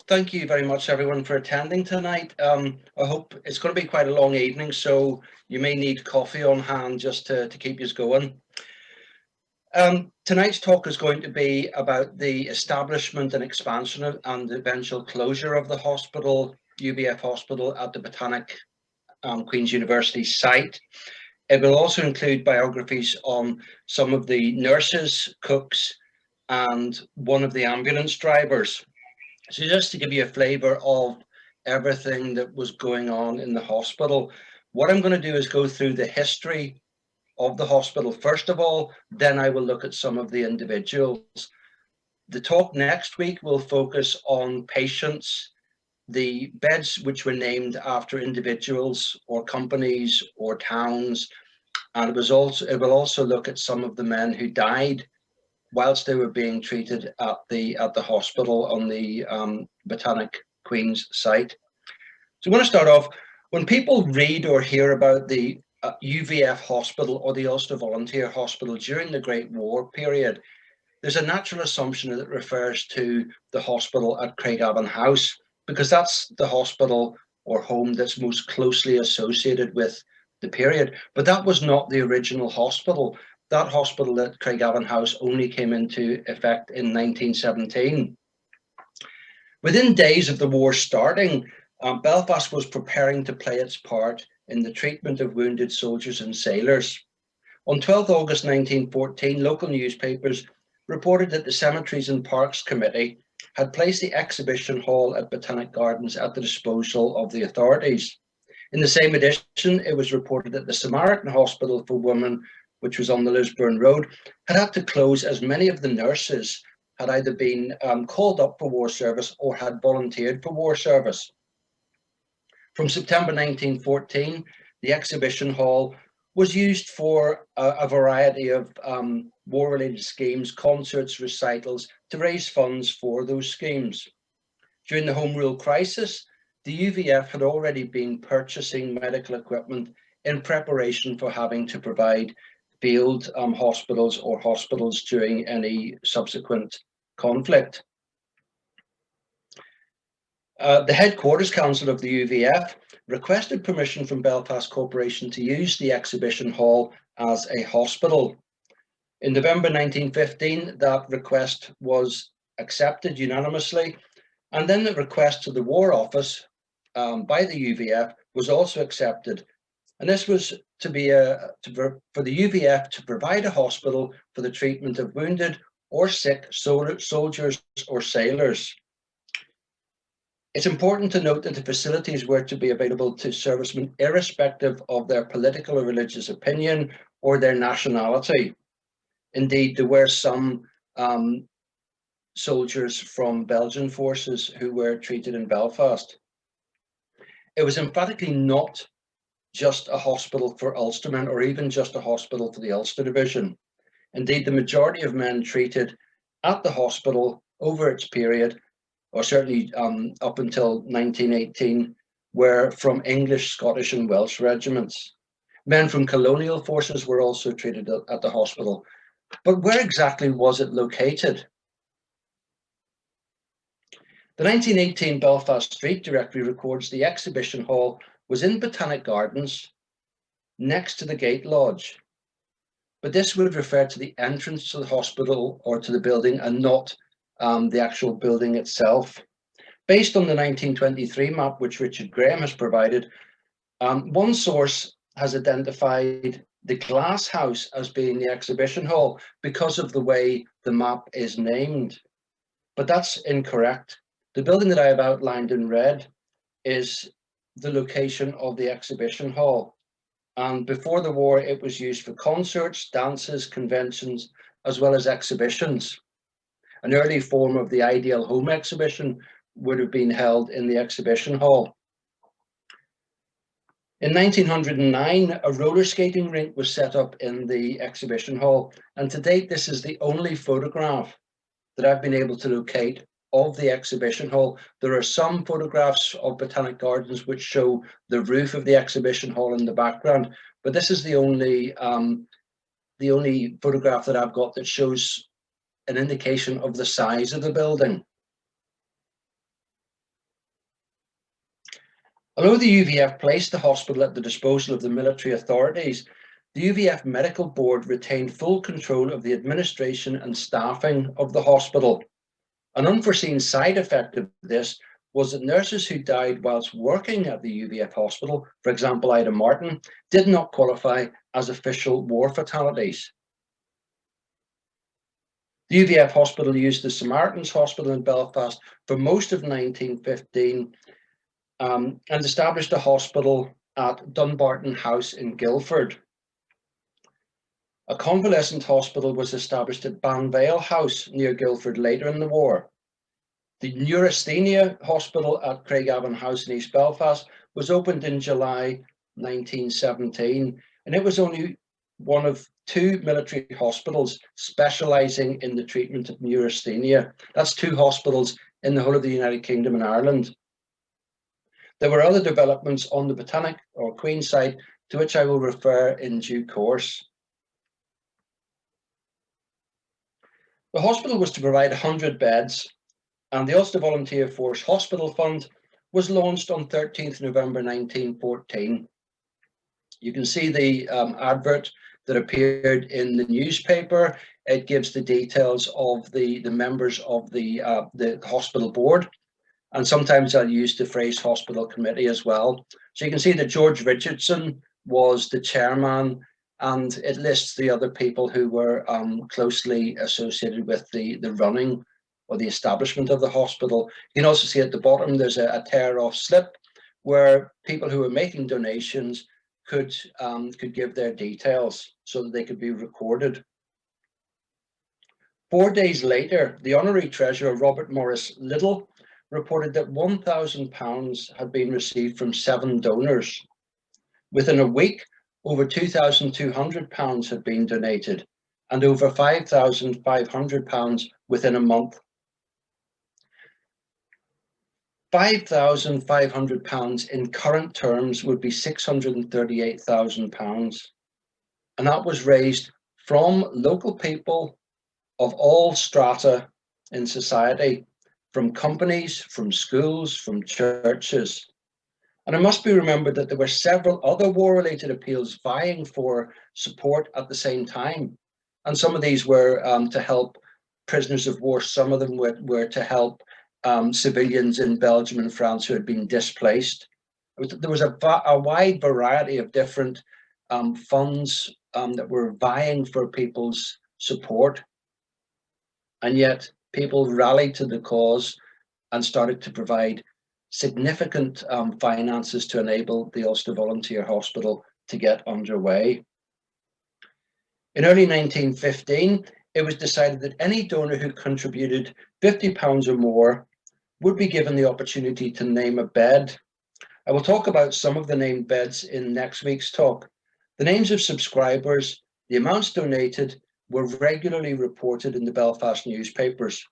Thank you very much, everyone, for attending tonight. I hope it's going to be quite a long evening, so you may need coffee on hand just to keep you going. Tonight's talk is going to be about the establishment and expansion and eventual closure of the hospital, UVF Hospital at the Botanic Queen's University site. It will also include biographies on some of the nurses, cooks, and one of the ambulance drivers. So just to give you a flavour of everything that was going on in the hospital, what I'm going to do is go through the history of the hospital first of all, then I will look at some of the individuals. The talk next week will focus on patients, the beds which were named after individuals or companies or towns, and it will also look at some of the men who died whilst they were being treated at the hospital on the Botanic Queen's site. So I'm going to start off, when people read or hear about the UVF Hospital or the Ulster Volunteer Hospital during the Great War period, there's a natural assumption that it refers to the hospital at Craigavon House, because that's the hospital or home that's most closely associated with the period. But that was not the original hospital. That hospital at Craigavon House only came into effect in 1917. Within days of the war starting, Belfast was preparing to play its part in the treatment of wounded soldiers and sailors. On 12 August 1914, local newspapers reported that the Cemeteries and Parks Committee had placed the exhibition hall at Botanic Gardens at the disposal of the authorities. In the same edition, it was reported that the Samaritan Hospital for Women, which was on the Lisburn Road, had to close as many of the nurses had either been called up for war service or had volunteered for war service. From September 1914, the exhibition hall was used for a variety of war-related schemes, concerts, recitals, to raise funds for those schemes. During the Home Rule crisis, the UVF had already been purchasing medical equipment in preparation for having to provide field hospitals or hospitals during any subsequent conflict. The Headquarters Council of the UVF requested permission from Belfast Corporation to use the exhibition hall as a hospital. In November 1915, that request was accepted unanimously, and then the request to the War Office by the UVF was also accepted. And this was to be for the UVF to provide a hospital for the treatment of wounded or sick soldiers or sailors. It's important to note that the facilities were to be available to servicemen irrespective of their political or religious opinion or their nationality. Indeed, there were some soldiers from Belgian forces who were treated in Belfast. It was emphatically not just a hospital for Ulstermen or even just a hospital for the Ulster Division. Indeed, the majority of men treated at the hospital over its period, or certainly up until 1918, were from English, Scottish and Welsh regiments. Men from colonial forces were also treated at the hospital. But where exactly was it located? The 1918 Belfast Street Directory records the exhibition hall was in Botanic Gardens next to the Gate Lodge. But this would refer to the entrance to the hospital or to the building and not the actual building itself. Based on the 1923 map, which Richard Graham has provided, one source has identified the glass house as being the exhibition hall because of the way the map is named. But that's incorrect. The building that I have outlined in red is the location of the exhibition hall. And before the war, it was used for concerts, dances, conventions, as well as exhibitions. An early form of the ideal home exhibition would have been held in the exhibition hall. In 1909, a roller skating rink was set up in the exhibition hall, and to date, this is the only photograph that I've been able to locate of the exhibition hall. There are some photographs of Botanic Gardens which show the roof of the exhibition hall in the background, but this is the only photograph that I've got that shows an indication of the size of the building. Although the UVF placed the hospital at the disposal of the military authorities, the UVF Medical Board retained full control of the administration and staffing of the hospital. An unforeseen side effect of this was that nurses who died whilst working at the UVF hospital, for example, Ida Martin, did not qualify as official war fatalities. The UVF hospital used the Samaritans Hospital in Belfast for most of 1915 and established a hospital at Dunbarton House in Guildford. A convalescent hospital was established at Banvale House near Guildford later in the war. The Neurasthenia Hospital at Craigavon House in East Belfast was opened in July 1917, and it was only one of two military hospitals specialising in the treatment of neurasthenia. That's two hospitals in the whole of the United Kingdom and Ireland. There were other developments on the Botanic or Queen site to which I will refer in due course. The hospital was to provide 100 beds, and the Ulster Volunteer Force Hospital Fund was launched on 13th November 1914. You can see the advert that appeared in the newspaper. It gives the details of the members of the hospital board, and sometimes I'll use the phrase hospital committee as well. So you can see that George Richardson was the chairman, and it lists the other people who were closely associated with the running or the establishment of the hospital. You can also see at the bottom there's a tear-off slip where people who were making donations could give their details so that they could be recorded. 4 days later, the Honorary Treasurer Robert Morris Little reported that £1,000 had been received from 7 donors. Within a week, over £2,200 had been donated, and over £5,500 within a month. £5,500 in current terms would be £638,000, and that was raised from local people of all strata in society, from companies, from schools, from churches. And it must be remembered that there were several other war-related appeals vying for support at the same time. And some of these were to help prisoners of war. Some of them were to help civilians in Belgium and France who had been displaced. There was a wide variety of different funds that were vying for people's support. And yet people rallied to the cause and started to provide significant finances to enable the Ulster Volunteer Hospital to get underway. In early 1915, it was decided that any donor who contributed £50 or more would be given the opportunity to name a bed. I will talk about some of the named beds in next week's talk. The names of subscribers, the amounts donated, were regularly reported in the Belfast newspapers.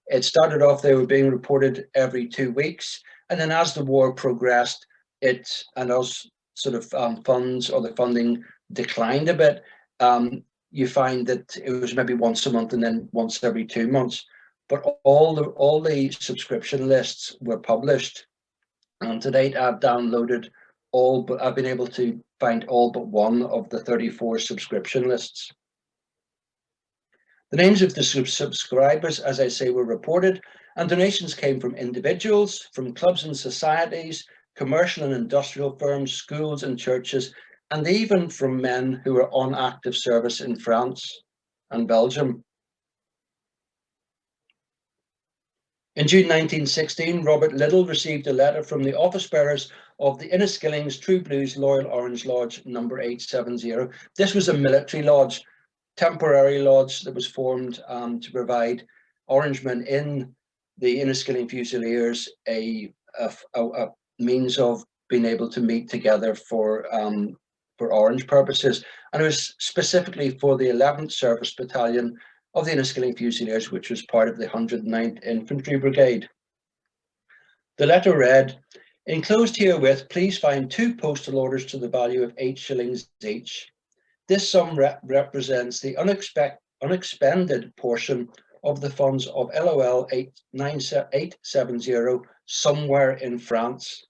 It started off, they were being reported every 2 weeks, and then as the war progressed, and as sort of funds or the funding declined a bit, you find that it was maybe once a month and then once every 2 months. But all the subscription lists were published, and to date I've downloaded all, but I've been able to find all but one of the 34 subscription lists. The names of the subscribers, as I say, were reported, and donations came from individuals, from clubs and societies, commercial and industrial firms, schools and churches, and even from men who were on active service in France and Belgium. In June 1916, Robert Little received a letter from the office bearers of the Inniskillings True Blues Loyal Orange Lodge number 870. This was a military lodge, temporary lodge that was formed to provide Orangemen in the Inniskilling Fusiliers a means of being able to meet together for Orange purposes. And it was specifically for the 11th Service Battalion of the Inniskilling Fusiliers, which was part of the 109th Infantry Brigade. The letter read, "Enclosed herewith, please find 2 postal orders to the value of 8 shillings each. This sum represents the unexpended portion of the funds of LOL 870 somewhere in France.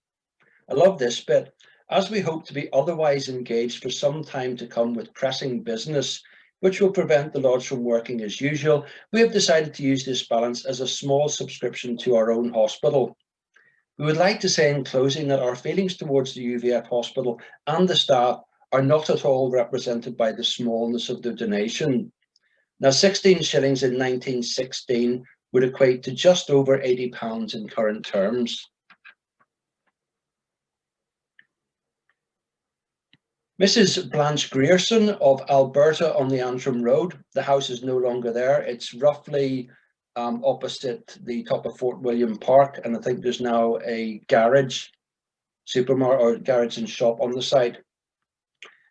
I love this bit. As we hope to be otherwise engaged for some time to come with pressing business, which will prevent the Lodge from working as usual, we have decided to use this balance as a small subscription to our own hospital. We would like to say in closing that our feelings towards the UVF Hospital and the staff are not at all represented by the smallness of the donation. Now, 16 shillings in 1916 would equate to just over £80 in current terms. Mrs. Blanche Grierson of Alberta on the Antrim Road. The house is no longer there. It's roughly opposite the top of Fort William Park, and I think there's now a garage, supermarket or garage and shop on the site.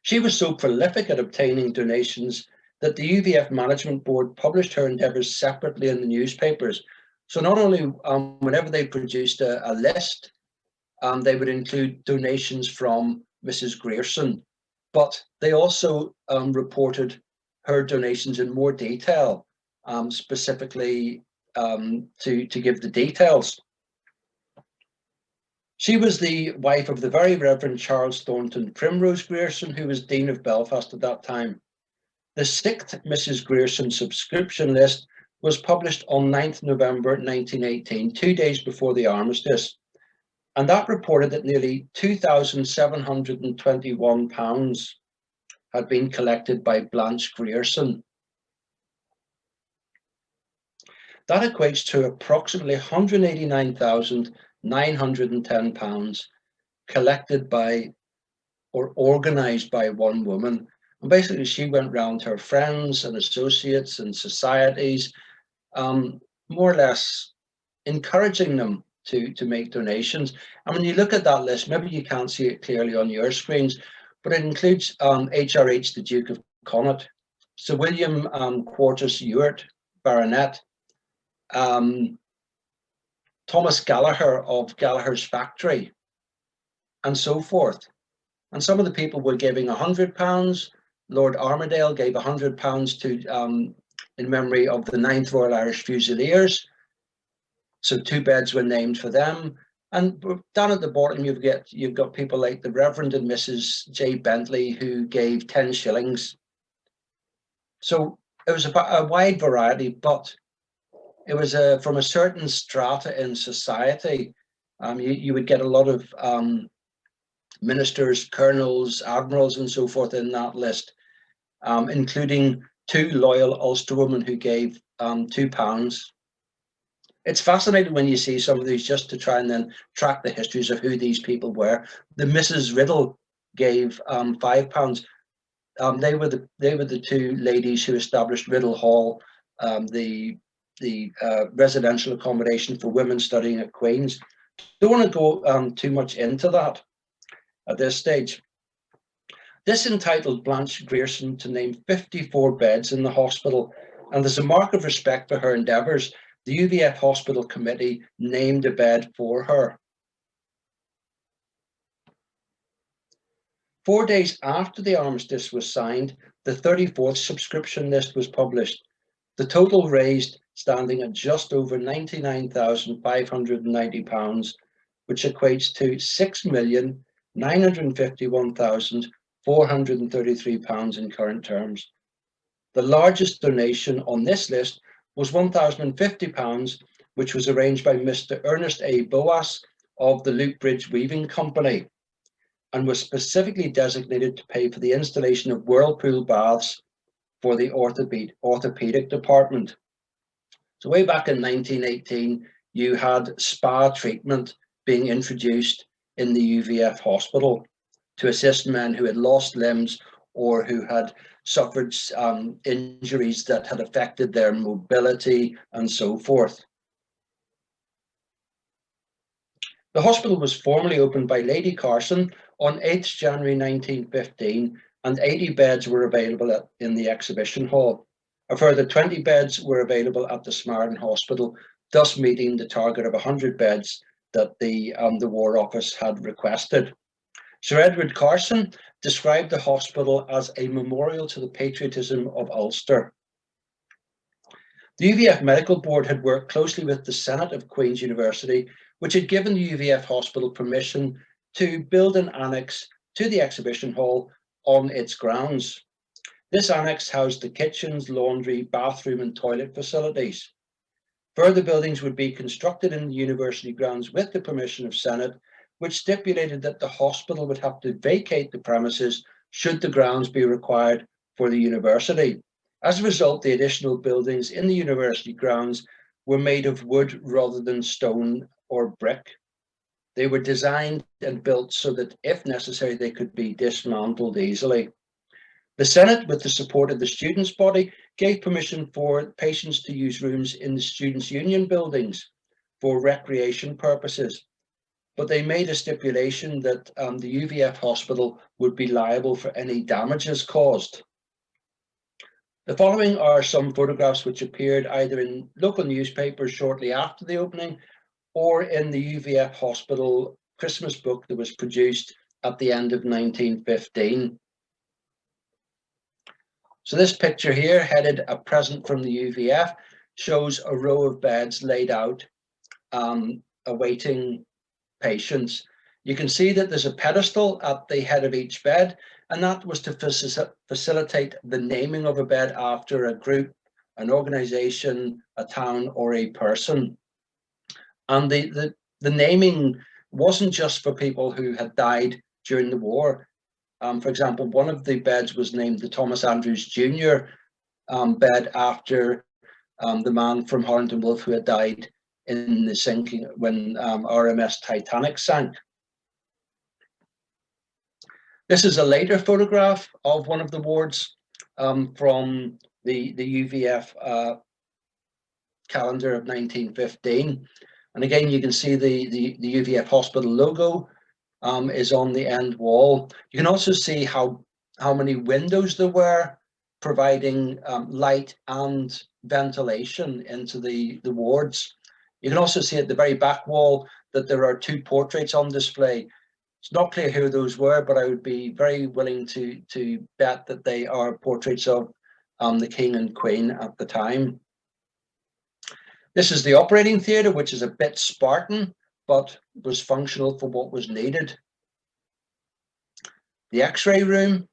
She was so prolific at obtaining donations that the UVF Management Board published her endeavours separately in the newspapers. So not only whenever they produced a list, they would include donations from Mrs. Grierson, but they also reported her donations in more detail, specifically to give the details. She was the wife of the very Reverend Charles Thornton Primrose Grierson, who was Dean of Belfast at that time. The 6th Mrs. Grierson subscription list was published on 9th November 1918, 2 days before the armistice, and that reported that nearly £2,721 had been collected by Blanche Grierson. That equates to approximately £189,910 collected by or organised by one woman. And basically, she went round her friends and associates and societies, more or less encouraging them to make donations. And when you look at that list, maybe you can't see it clearly on your screens, but it includes HRH, the Duke of Connaught, Sir William Quartus Ewart, Baronet, Thomas Gallagher of Gallagher's Factory, and so forth. And some of the people were giving £100. Lord Armadale gave £100 to in memory of the 9th Royal Irish Fusiliers. So 2 beds were named for them. And down at the bottom, you've got people like the Reverend and Mrs. J. Bentley, who gave 10 shillings. So it was a wide variety, but it was from a certain strata in society. You would get a lot of ministers, colonels, admirals, and so forth in that list, including 2 loyal Ulster women who gave £2. It's fascinating when you see some of these, just to try and then track the histories of who these people were. The Mrs. Riddle gave £5. They were the 2 ladies who established Riddle Hall, the residential accommodation for women studying at Queen's. Don't want to go too much into that at this stage. This entitled Blanche Grierson to name 54 beds in the hospital, and as a mark of respect for her endeavours, the UVF Hospital Committee named a bed for her. 4 days after the armistice was signed, the 34th subscription list was published. The total raised standing at just over £99,590, which equates to £6,951,433 in current terms. The largest donation on this list was £1,050, which was arranged by Mr. Ernest A. Boas of the Loop Bridge Weaving Company, and was specifically designated to pay for the installation of whirlpool baths for the orthopedic department. So way back in 1918, you had spa treatment being introduced in the UVF hospital to assist men who had lost limbs or who had suffered injuries that had affected their mobility and so forth. The hospital was formally opened by Lady Carson on 8th January 1915, and 80 beds were available in the exhibition hall. A further 20 beds were available at the Smarden Hospital, thus meeting the target of 100 beds that the War Office had requested. Sir Edward Carson described the hospital as a memorial to the patriotism of Ulster. The UVF Medical Board had worked closely with the Senate of Queen's University, which had given the UVF Hospital permission to build an annex to the exhibition hall on its grounds. This annex housed the kitchens, laundry, bathroom and toilet facilities. Further buildings would be constructed in the university grounds with the permission of Senate, which stipulated that the hospital would have to vacate the premises should the grounds be required for the university. As a result, the additional buildings in the university grounds were made of wood rather than stone or brick. They were designed and built so that, if necessary, they could be dismantled easily. The Senate, with the support of the students' body, gave permission for patients to use rooms in the Students' Union buildings for recreation purposes, but they made a stipulation that the UVF Hospital would be liable for any damages caused. The following are some photographs which appeared either in local newspapers shortly after the opening or in the UVF Hospital Christmas book that was produced at the end of 1915. So this picture here, headed "A Present from the UVF," shows a row of beds laid out, awaiting patients. You can see that there's a pedestal at the head of each bed, and that was to facilitate the naming of a bed after a group, an organization, a town, or a person. And the naming wasn't just for people who had died during the war. For example, one of the beds was named the Thomas Andrews Jr. Bed after the man from Harrington Wolff who had died in the sinking when RMS Titanic sank. This is a later photograph of one of the wards from the UVF calendar of 1915. And again, you can see the UVF Hospital logo is on the end wall. You can also see how many windows there were, providing light and ventilation into the wards. You can also see at the very back wall that there are two portraits on display. It's not clear who those were, but I would be very willing to bet that they are portraits of the King and Queen at the time. This is the operating theatre, which is a bit Spartan, but was functional for what was needed. The X-ray room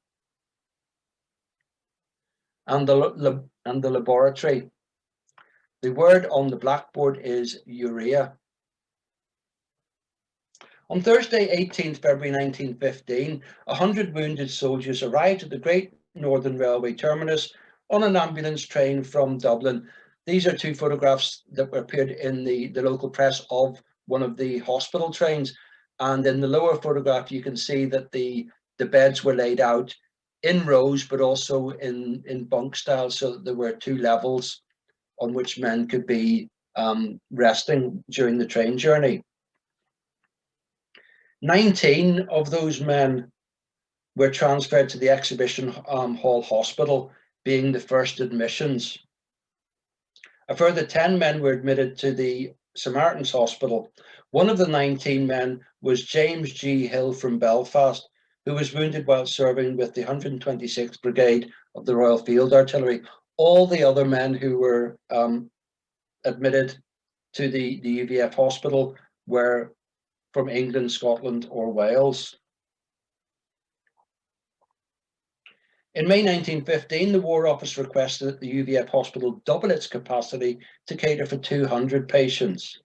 and the laboratory. The word on the blackboard is urea. On Thursday, 18th February 1915, 100 wounded soldiers arrived at the Great Northern Railway terminus on an ambulance train from Dublin. These are two photographs that appeared in the local press of one of the hospital trains. And in the lower photograph, you can see that the beds were laid out in rows, but also in bunk style, so that there were two levels on which men could be resting during the train journey. 19 of those men were transferred to the Exhibition Hall Hospital, being the first admissions. A further 10 men were admitted to the Samaritan's Hospital. One of the 19 men was James G. Hill from Belfast, who was wounded while serving with the 126th Brigade of the Royal Field Artillery. All the other men who were admitted to the UVF Hospital were from England, Scotland, or Wales. In May 1915, the War Office requested that the UVF Hospital double its capacity to cater for 200 patients.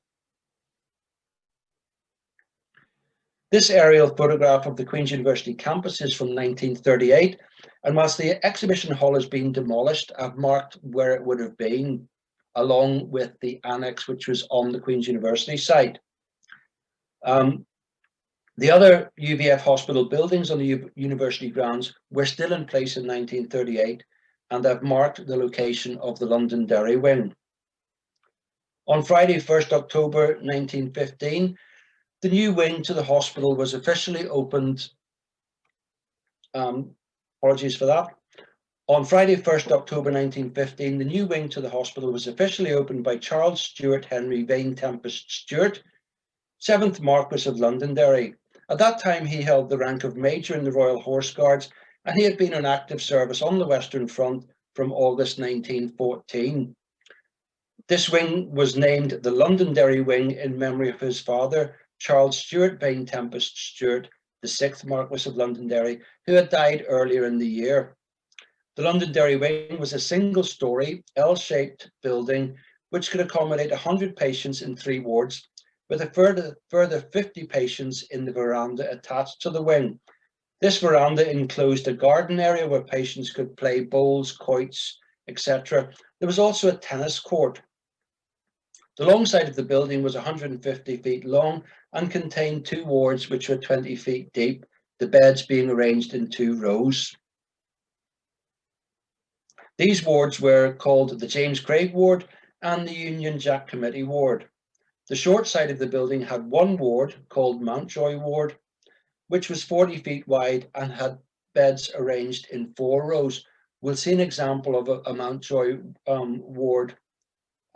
This aerial photograph of the Queen's University campus is from 1938, and whilst the exhibition hall has been demolished, I've marked where it would have been, along with the annex which was on the Queen's University site. The other UVF hospital buildings on the university grounds were still in place in 1938, and I've marked the location of the Londonderry wing. On Friday, 1st October 1915, the new wing to the hospital was officially opened. Apologies for that. On Friday, 1st October 1915, the new wing to the hospital was officially opened by Charles Stuart Henry Vane Tempest Stuart, 7th Marquess of Londonderry. At that time, he held the rank of Major in the Royal Horse Guards, and he had been in active service on the Western Front from August 1914. This wing was named the Londonderry Wing in memory of his father, Charles Stewart Vane Tempest Stewart, the 6th Marquess of Londonderry, who had died earlier in the year. The Londonderry wing was a single-storey, L-shaped building which could accommodate 100 patients in 3 wards, with a further 50 patients in the veranda attached to the wing. This veranda enclosed a garden area where patients could play bowls, quoits, etc. There was also a tennis court. The long side of the building was 150 feet long and contained 2 wards which were 20 feet deep, the beds being arranged in 2 rows. These wards were called the James Craig Ward and the Union Jack Committee Ward. The short side of the building had 1 ward called Mountjoy Ward, which was 40 feet wide and had beds arranged in 4 rows. We'll see an example of a Mountjoy ward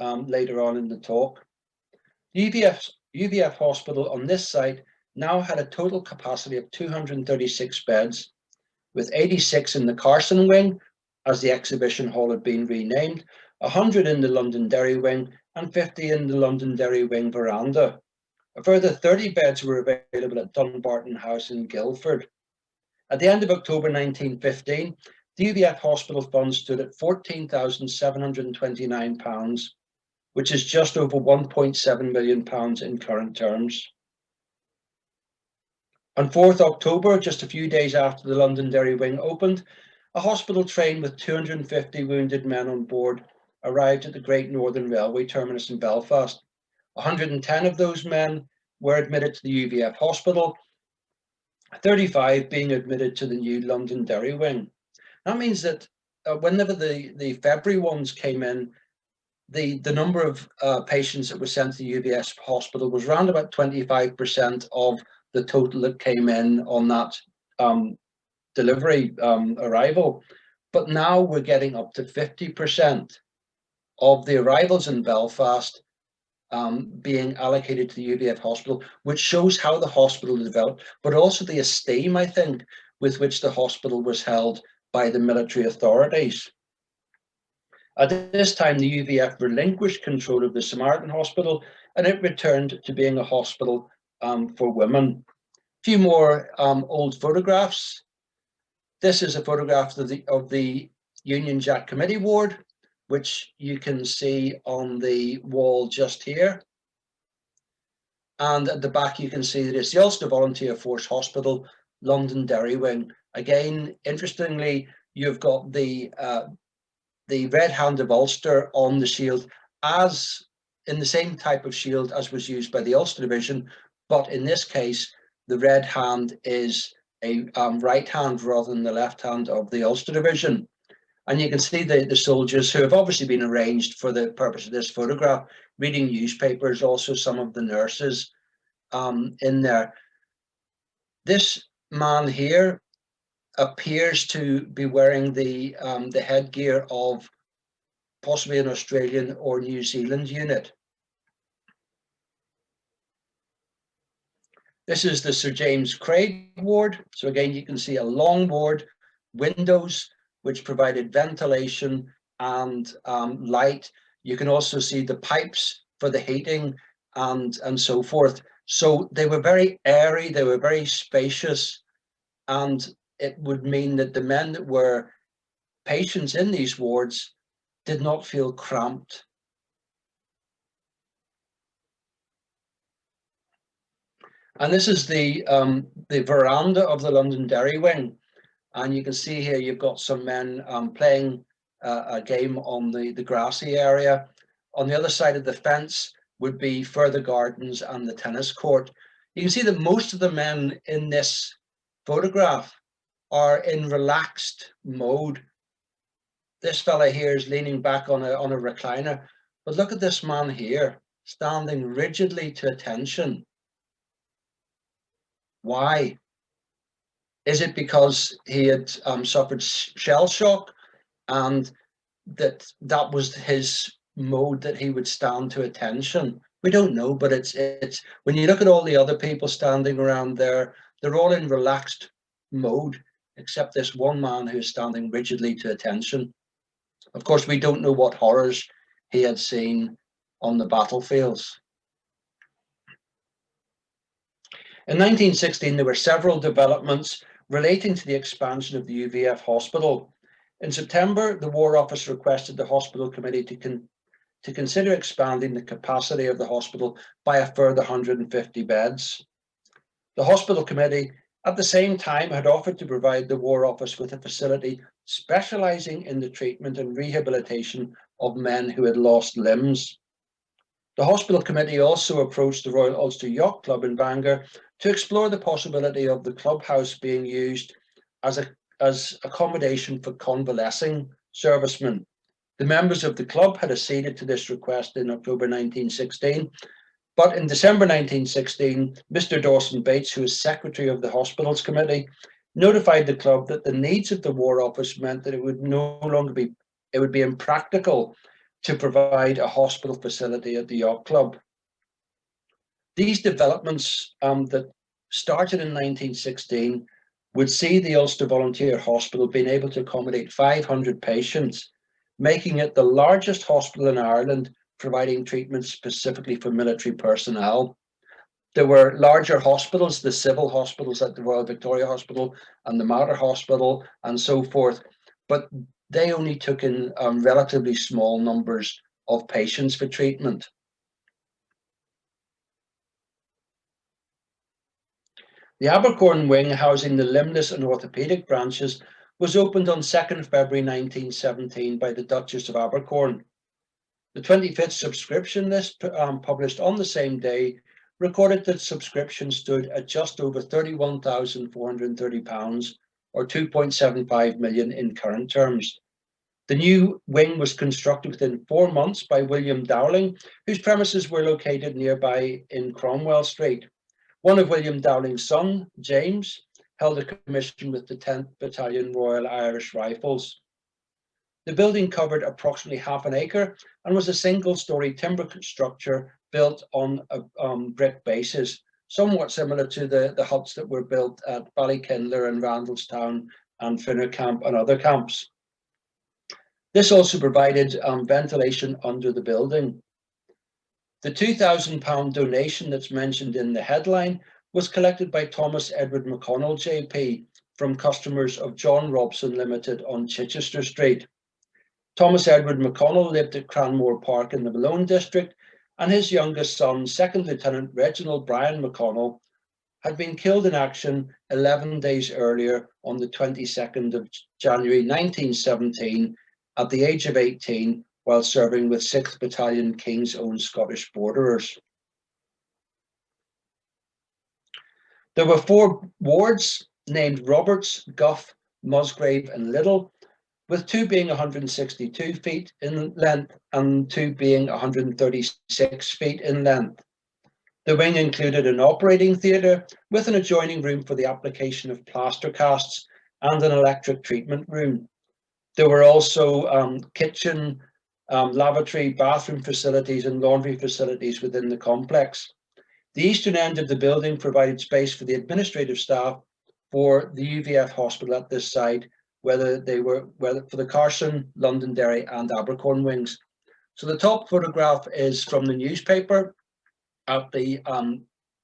later on in the talk. The UVF Hospital on this site now had a total capacity of 236 beds, with 86 in the Carson wing, as the exhibition hall had been renamed, 100 in the Londonderry wing, and 50 in the Londonderry wing veranda. A further 30 beds were available at Dunbarton House in Guildford. At the end of October 1915, the UVF Hospital fund stood at £14,729, which is just over £1.7 million in current terms. On 4th October, just a few days after the Londonderry wing opened, a hospital train with 250 wounded men on board arrived at the Great Northern Railway terminus in Belfast. 110 of those men were admitted to the UVF Hospital, 35 being admitted to the new Londonderry wing. That means that whenever the February ones came in, the number of patients that were sent to the UVF Hospital was around about 25% of the total that came in on that delivery arrival. But now we're getting up to 50% of the arrivals in Belfast being allocated to the UVF Hospital, which shows how the hospital developed, but also the esteem, I think, with which the hospital was held by the military authorities. At this time, the UVF relinquished control of the Samaritan Hospital, and it returned to being a hospital for women. A few more old photographs. This is a photograph of the Union Jack Committee Ward, which you can see on the wall just here. And at the back, you can see that it's the Ulster Volunteer Force Hospital, Londonderry wing. Again, interestingly, you've got the Red Hand of Ulster on the shield, as in the same type of shield as was used by the Ulster Division, but in this case, the red hand is a right hand rather than the left hand of the Ulster Division. And you can see the soldiers, who have obviously been arranged for the purpose of this photograph, reading newspapers, also some of the nurses in there. This man here appears to be wearing the headgear of possibly an Australian or New Zealand unit. This is the Sir James Craig ward. So again, you can see a long ward, windows which provided ventilation and light. You can also see the pipes for the heating and so forth. So they were very airy, they were very spacious, and it would mean that the men that were patients in these wards did not feel cramped. And this is the veranda of the Londonderry wing. And you can see here you've got some men playing a game on the grassy area. On the other side of the fence would be further gardens and the tennis court. You can see that most of the men in this photograph are in relaxed mode. This fella here is leaning back on a recliner, but look at this man here, standing rigidly to attention. Why? Is it because he had suffered shell shock and that was his mode, that he would stand to attention? We don't know, but it's when you look at all the other people standing around there, they're all in relaxed mode, except this one man who's standing rigidly to attention. Of course, we don't know what horrors he had seen on the battlefields. In 1916, there were several developments relating to the expansion of the UVF Hospital. In September, the War Office requested the Hospital Committee to consider expanding the capacity of the hospital by a further 150 beds. The Hospital Committee, at the same time, had offered to provide the War Office with a facility specialising in the treatment and rehabilitation of men who had lost limbs. The Hospital Committee also approached the Royal Ulster Yacht Club in Bangor to explore the possibility of the clubhouse being used as accommodation for convalescing servicemen. The members of the club had acceded to this request in October 1916, but in December 1916, Mr. Dawson Bates, who was Secretary of the Hospitals Committee, notified the club that the needs of the War Office meant that it would be impractical to provide a hospital facility at the Yacht Club. These developments that started in 1916 would see the Ulster Volunteer Hospital being able to accommodate 500 patients, making it the largest hospital in Ireland providing treatment specifically for military personnel. There were larger hospitals, the civil hospitals like the Royal Victoria Hospital and the Mater Hospital and so forth, but they only took in relatively small numbers of patients for treatment. The Abercorn wing, housing the limbless and orthopaedic branches, was opened on 2nd February 1917 by the Duchess of Abercorn. The 25th subscription list, published on the same day, recorded that subscription stood at just over £31,430, or 2.75 million in current terms. The new wing was constructed within 4 months by William Dowling, whose premises were located nearby in Cromwell Street. One of William Dowling's son, James, held a commission with the 10th Battalion Royal Irish Rifles. The building covered approximately half an acre and was a single-storey timber structure built on a brick basis, somewhat similar to the huts that were built at Ballykindler and Randallstown and Finnercamp and other camps. This also provided ventilation under the building. The £2,000 donation that's mentioned in the headline was collected by Thomas Edward McConnell JP from customers of John Robson Limited on Chichester Street. Thomas Edward McConnell lived at Cranmore Park in the Malone district, and his youngest son, 2nd Lieutenant Reginald Bryan McConnell, had been killed in action 11 days earlier on the 22nd of January 1917 at the age of 18 while serving with 6th Battalion King's Own Scottish Borderers. There were 4 wards named Roberts, Gough, Musgrave and Little, with 2 being 162 feet in length and 2 being 136 feet in length. The wing included an operating theatre with an adjoining room for the application of plaster casts and an electric treatment room. There were also kitchen, lavatory, bathroom facilities and laundry facilities within the complex. The eastern end of the building provided space for the administrative staff for the UVF Hospital at this site, whether for the Carson, Londonderry and Abercorn wings. So the top photograph is from the newspaper at the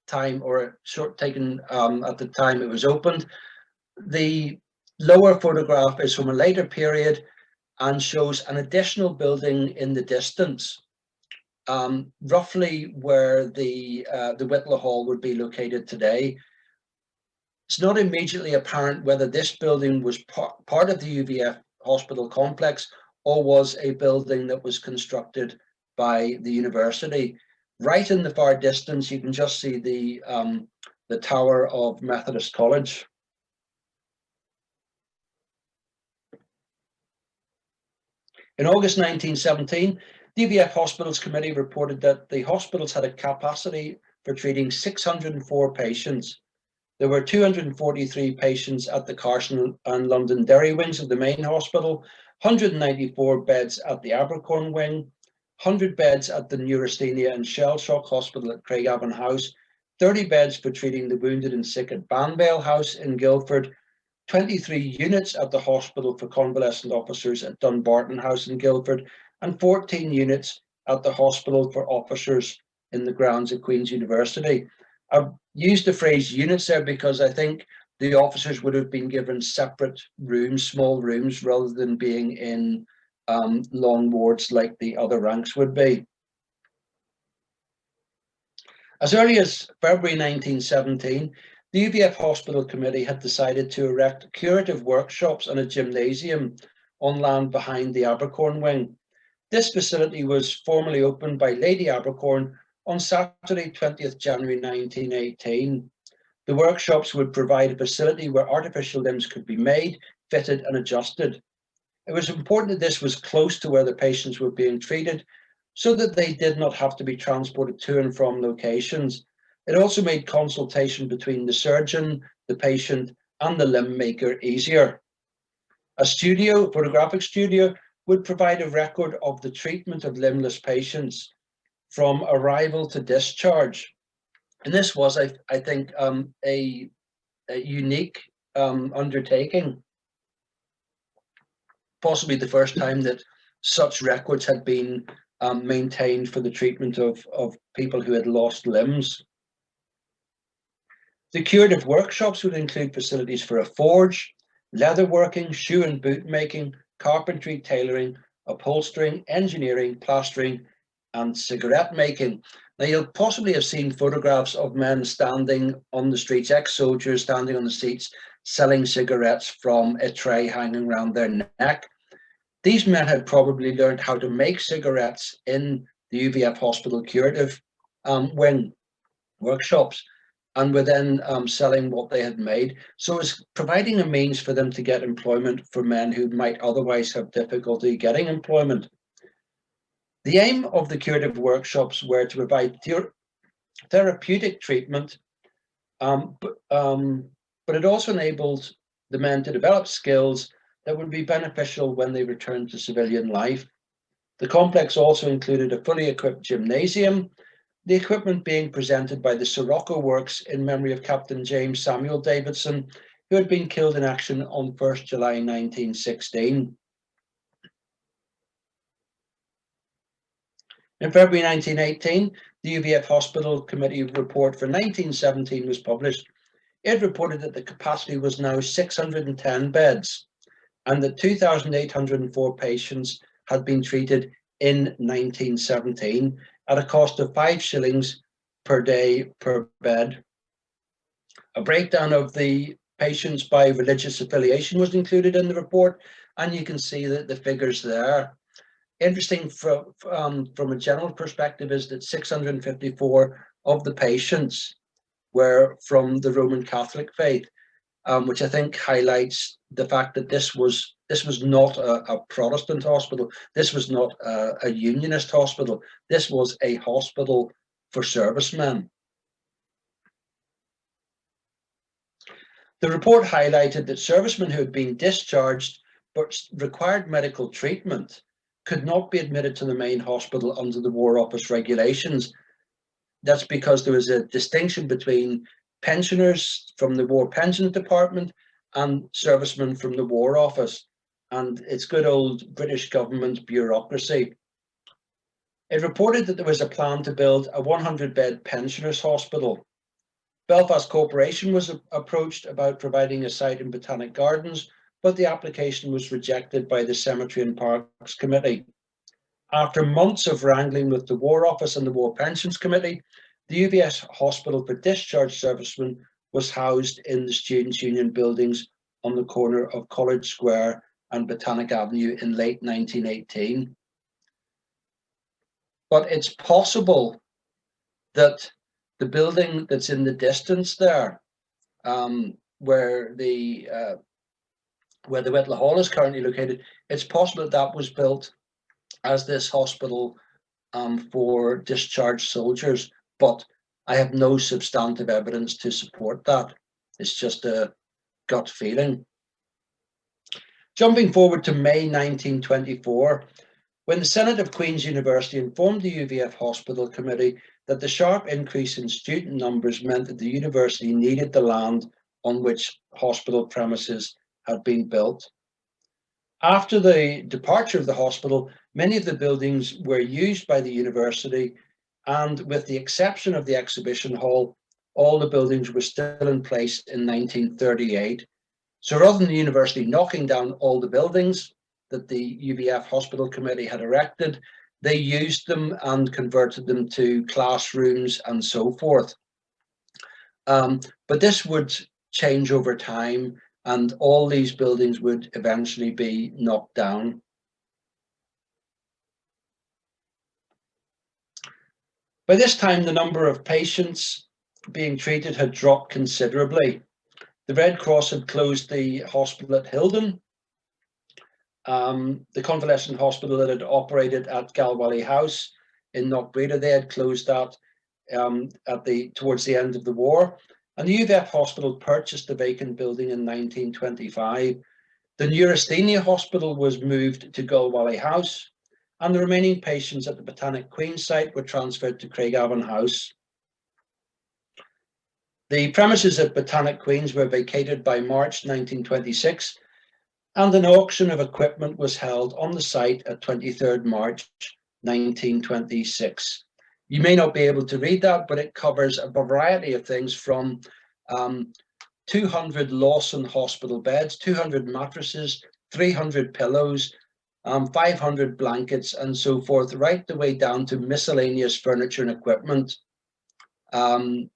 time, or taken at the time it was opened. The lower photograph is from a later period and shows an additional building in the distance, roughly where the Whitla Hall would be located today. It's not immediately apparent whether this building was part of the UVF hospital complex or was a building that was constructed by the university. Right in the far distance, you can just see the tower of Methodist College. In August 1917, the UVF Hospitals Committee reported that the hospitals had a capacity for treating 604 patients. There were 243 patients at the Carson and Londonderry wings of the main hospital, 194 beds at the Abercorn wing, 100 beds at the Neurasthenia and Shell Shock Hospital at Craigavon House, 30 beds for treating the wounded and sick at Banvale House in Guildford, 23 units at the Hospital for Convalescent Officers at Dunbarton House in Guildford, and 14 units at the Hospital for Officers in the grounds of Queen's University. I used the phrase units there because I think the officers would have been given separate rooms, small rooms, rather than being in long wards like the other ranks would be. As early as February 1917, the UVF Hospital Committee had decided to erect curative workshops and a gymnasium on land behind the Abercorn wing. This facility was formally opened by Lady Abercorn on Saturday, 20th January 1918. The workshops would provide a facility where artificial limbs could be made, fitted and adjusted. It was important that this was close to where the patients were being treated so that they did not have to be transported to and from locations. It also made consultation between the surgeon, the patient and the limb maker easier. A studio, photographic studio, would provide a record of the treatment of limbless patients from arrival to discharge. And this was, I think, a unique undertaking, possibly the first time that such records had been maintained for the treatment of people who had lost limbs. The curative workshops would include facilities for a forge, leatherworking, shoe and boot making, carpentry, tailoring, upholstering, engineering, plastering, and cigarette making. Now, you'll possibly have seen photographs of men standing on the streets, ex-soldiers standing on the streets, selling cigarettes from a tray hanging around their neck. These men had probably learned how to make cigarettes in the UVF Hospital curative wing workshops, and were then selling what they had made. So it was providing a means for them to get employment for men who might otherwise have difficulty getting employment. The aim of the curative workshops were to provide therapeutic treatment, but it also enabled the men to develop skills that would be beneficial when they returned to civilian life. The complex also included a fully equipped gymnasium, the equipment being presented by the Sirocco Works in memory of Captain James Samuel Davidson, who had been killed in action on 1st July 1916. In February 1918, the UVF Hospital Committee report for 1917 was published. It reported that the capacity was now 610 beds and that 2,804 patients had been treated in 1917 at a cost of 5 shillings per day per bed. A breakdown of the patients by religious affiliation was included in the report, and you can see that the figures there. Interesting from a general perspective is that 654 of the patients were from the Roman Catholic faith, which I think highlights the fact that this was not a Protestant hospital. This was not a unionist hospital. This was a hospital for servicemen. The report highlighted that servicemen who had been discharged but required medical treatment could not be admitted to the main hospital under the War Office regulations. That's because there was a distinction between pensioners from the War Pensions Department and servicemen from the War Office, and it's good old British government bureaucracy. It reported that there was a plan to build a 100-bed pensioners' hospital. Belfast Corporation was approached about providing a site in Botanic Gardens, but the application was rejected by the Cemetery and Parks Committee. After months of wrangling with the War Office and the War Pensions Committee, the UVF Hospital for Discharged Servicemen was housed in the Students' Union buildings on the corner of College Square and Botanic Avenue in late 1918. But it's possible that the building that's in the distance there, where the Whitla Hall is currently located, it's possible that that was built as this hospital for discharged soldiers, but I have no substantive evidence to support that. It's just a gut feeling. Jumping forward to May 1924, when the Senate of Queen's University informed the UVF Hospital Committee that the sharp increase in student numbers meant that the university needed the land on which hospital premises had been built. After the departure of the hospital, many of the buildings were used by the university, and with the exception of the exhibition hall, all the buildings were still in place in 1938. So rather than the university knocking down all the buildings that the UVF Hospital Committee had erected, they used them and converted them to classrooms and so forth. But this would change over time, and all these buildings would eventually be knocked down. By this time, the number of patients being treated had dropped considerably. The Red Cross had closed the hospital at Hildon. The convalescent hospital that had operated at Galwally House in Knockbreda, they had closed that towards the end of the war. And the UVF Hospital purchased the vacant building in 1925. The Neurasthenia Hospital was moved to Galwally House, and the remaining patients at the Botanic Queen's site were transferred to Craigavon House. The premises at Botanic Queen's were vacated by March 1926, and an auction of equipment was held on the site at 23rd March 1926. You may not be able to read that, but it covers a variety of things from 200 Lawson hospital beds, 200 mattresses, 300 pillows, 500 blankets, and so forth, right the way down to miscellaneous furniture and equipment. There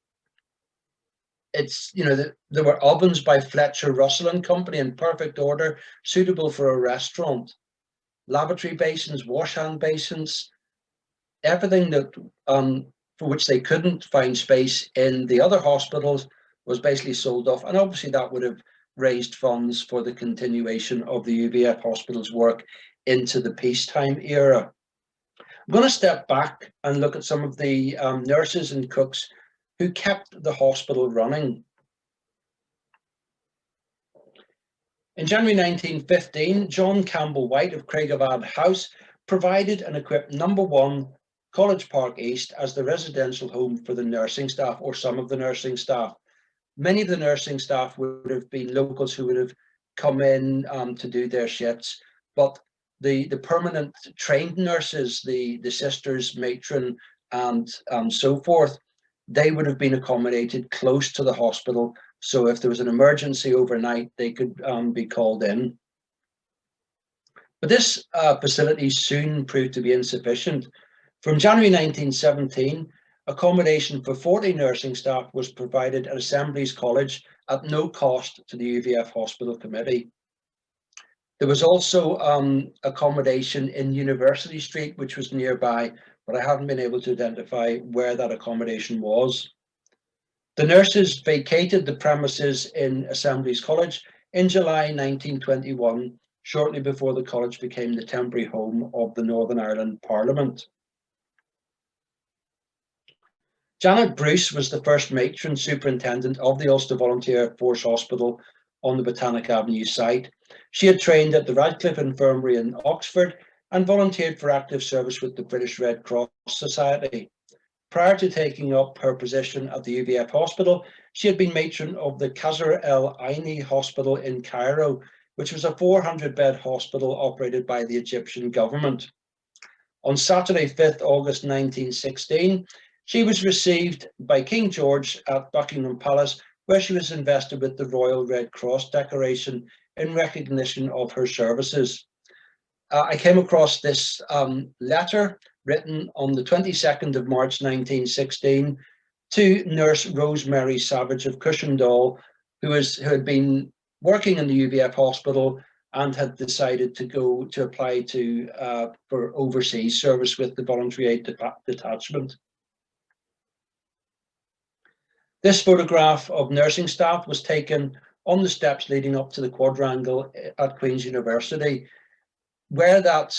were ovens by Fletcher Russell and Company in perfect order, suitable for a restaurant. Lavatory basins, wash-hand basins, everything that for which they couldn't find space in the other hospitals was basically sold off, and obviously that would have raised funds for the continuation of the UVF Hospital's work into the peacetime era. I'm going to step back and look at some of the nurses and cooks who kept the hospital running. In January 1915, John Campbell White of Craigavon House provided and equipped number 1 College Park East as the residential home for the nursing staff, or some of the nursing staff. Many of the nursing staff would have been locals who would have come in to do their shifts, but the permanent trained nurses, the sisters, matron, and so forth, they would have been accommodated close to the hospital. So if there was an emergency overnight, they could be called in. But this facility soon proved to be insufficient. From January 1917, accommodation for 40 nursing staff was provided at Assemblies College at no cost to the UVF Hospital Committee. There was also accommodation in University Street, which was nearby, but I haven't been able to identify where that accommodation was. The nurses vacated the premises in Assemblies College in July 1921, shortly before the college became the temporary home of the Northern Ireland Parliament. Janet Bruce was the first matron superintendent of the Ulster Volunteer Force Hospital on the Botanic Avenue site. She had trained at the Radcliffe Infirmary in Oxford and volunteered for active service with the British Red Cross Society. Prior to taking up her position at the UVF Hospital, she had been matron of the Qasr El Aini Hospital in Cairo, which was a 400-bed hospital operated by the Egyptian government. On Saturday, 5th August 1916, she was received by King George at Buckingham Palace, where she was invested with the Royal Red Cross decoration in recognition of her services. I came across this letter written on the 22nd of March 1916 to Nurse Rosemary Savage of Cushendall, who had been working in the UVF Hospital and had decided to apply for overseas service with the Voluntary Aid Detachment. This photograph of nursing staff was taken on the steps leading up to the quadrangle at Queen's University, where that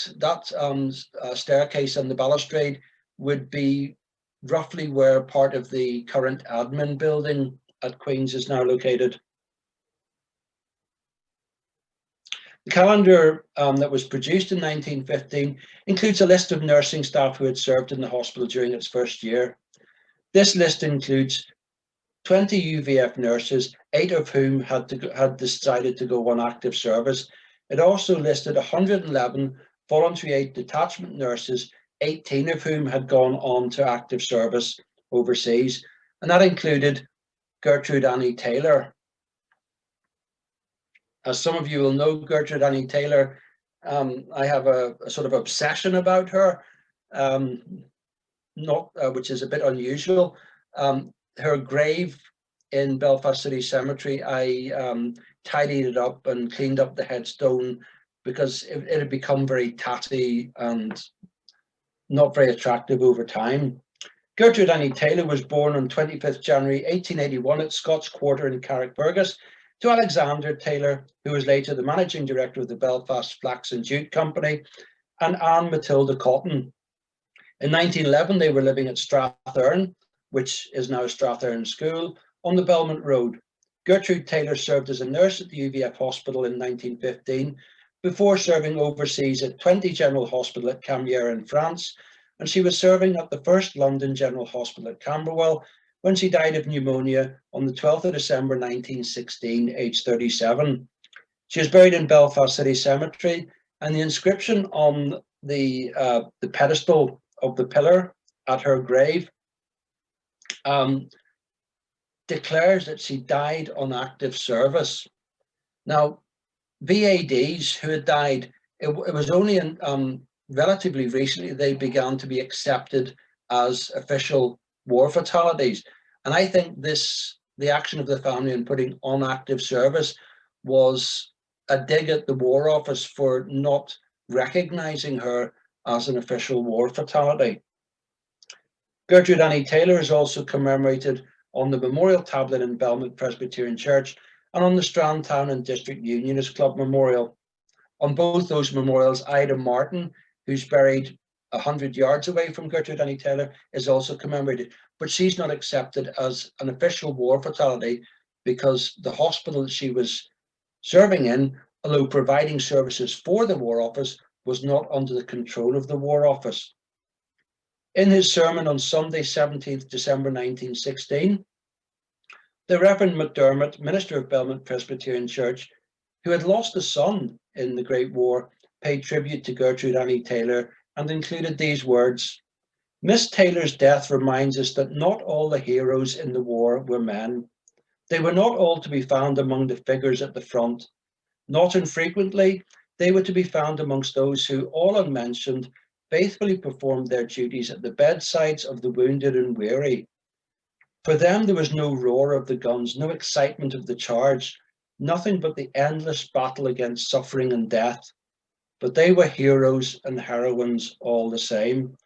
staircase and the balustrade would be roughly where part of the current admin building at Queen's is now located. The calendar that was produced in 1915 includes a list of nursing staff who had served in the hospital during its first year. This list includes 20 UVF nurses, 8 of whom had decided to go on active service. It also listed 111 voluntary aid detachment nurses, 18 of whom had gone on to active service overseas. And that included Gertrude Annie Taylor. As some of you will know, Gertrude Annie Taylor, I have a sort of obsession about her, which is a bit unusual. Her grave in Belfast City Cemetery, I tidied it up and cleaned up the headstone because it had become very tatty and not very attractive over time. Gertrude Annie Taylor was born on 25th January 1881 at Scott's Quarter in Carrickfergus to Alexander Taylor, who was later the managing director of the Belfast Flax and Jute Company, and Anne Matilda Cotton. In 1911, they were living at Strathearn, which is now Strathearn School, on the Belmont Road. Gertrude Taylor served as a nurse at the UVF Hospital in 1915, before serving overseas at 20 General Hospital at Camières in France, and she was serving at the first London General Hospital at Camberwell when she died of pneumonia on the 12th of December 1916, aged 37. She was buried in Belfast City Cemetery, and the inscription on the pedestal of the pillar at her grave declares that she died on active service. Now, VADs who had died, it was only in relatively recently they began to be accepted as official war fatalities. And I think the action of the family in putting on active service was a dig at the War Office for not recognising her as an official war fatality. Gertrude Annie Taylor is also commemorated on the memorial tablet in Belmont Presbyterian Church and on the Strand Town and District Unionist Club Memorial. On both those memorials, Ida Martin, who's buried 100 yards away from Gertrude Annie Taylor, is also commemorated, but she's not accepted as an official war fatality because the hospital that she was serving in, although providing services for the War Office, was not under the control of the War Office. In his sermon on Sunday, 17th December 1916, the Reverend McDermott, minister of Belmont Presbyterian Church, who had lost a son in the Great War, paid tribute to Gertrude Annie Taylor and included these words: "Miss Taylor's death reminds us that not all the heroes in the war were men. They were not all to be found among the figures at the front. Not infrequently, they were to be found amongst those who, all unmentioned, faithfully performed their duties at the bedsides of the wounded and weary. For them there was no roar of the guns, no excitement of the charge, nothing but the endless battle against suffering and death. But they were heroes and heroines all the same."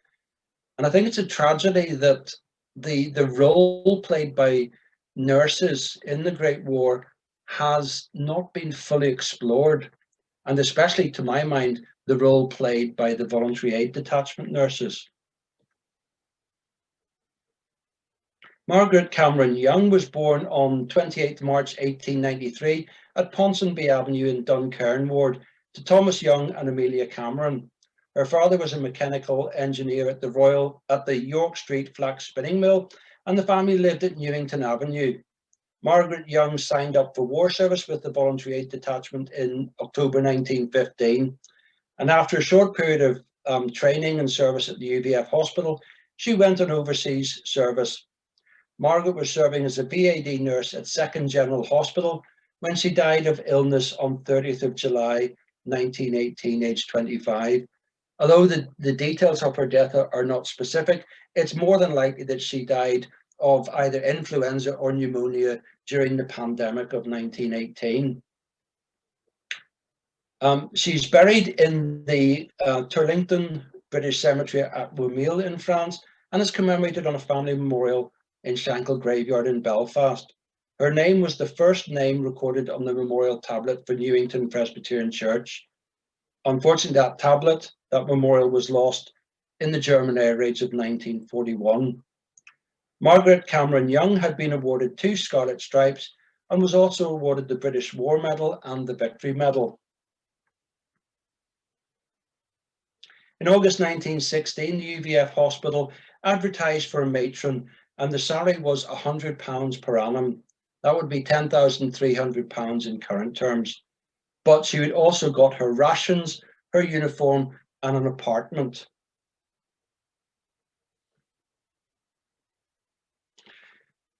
And I think it's a tragedy that the role played by nurses in the Great War has not been fully explored, and especially, to my mind, the role played by the voluntary aid detachment nurses. Margaret Cameron Young was born on 28 March 1893 at Ponsonby Avenue in Duncairn Ward to Thomas Young and Amelia Cameron. Her father was a mechanical engineer at the York Street Flax Spinning Mill, and the family lived at Newington Avenue. Margaret Young signed up for war service with the voluntary aid detachment in October 1915, and after a short period of training and service at the UVF Hospital, she went on overseas service. Margaret was serving as a VAD nurse at 2nd General Hospital when she died of illness on 30th of July 1918, aged 25. Although the details of her death are not specific, it's more than likely that she died of either influenza or pneumonia during the pandemic of 1918. She's buried in the Turlington British Cemetery at Wimille in France and is commemorated on a family memorial in Shankill Graveyard in Belfast. Her name was the first name recorded on the memorial tablet for Newington Presbyterian Church. Unfortunately, that memorial was lost in the German air raids of 1941. Margaret Cameron Young had been awarded 2 Scarlet Stripes and was also awarded the British War Medal and the Victory Medal. In August 1916, the UVF Hospital advertised for a matron, and the salary was £100 per annum. That would be £10,300 in current terms. But she would also got her rations, her uniform, and an apartment.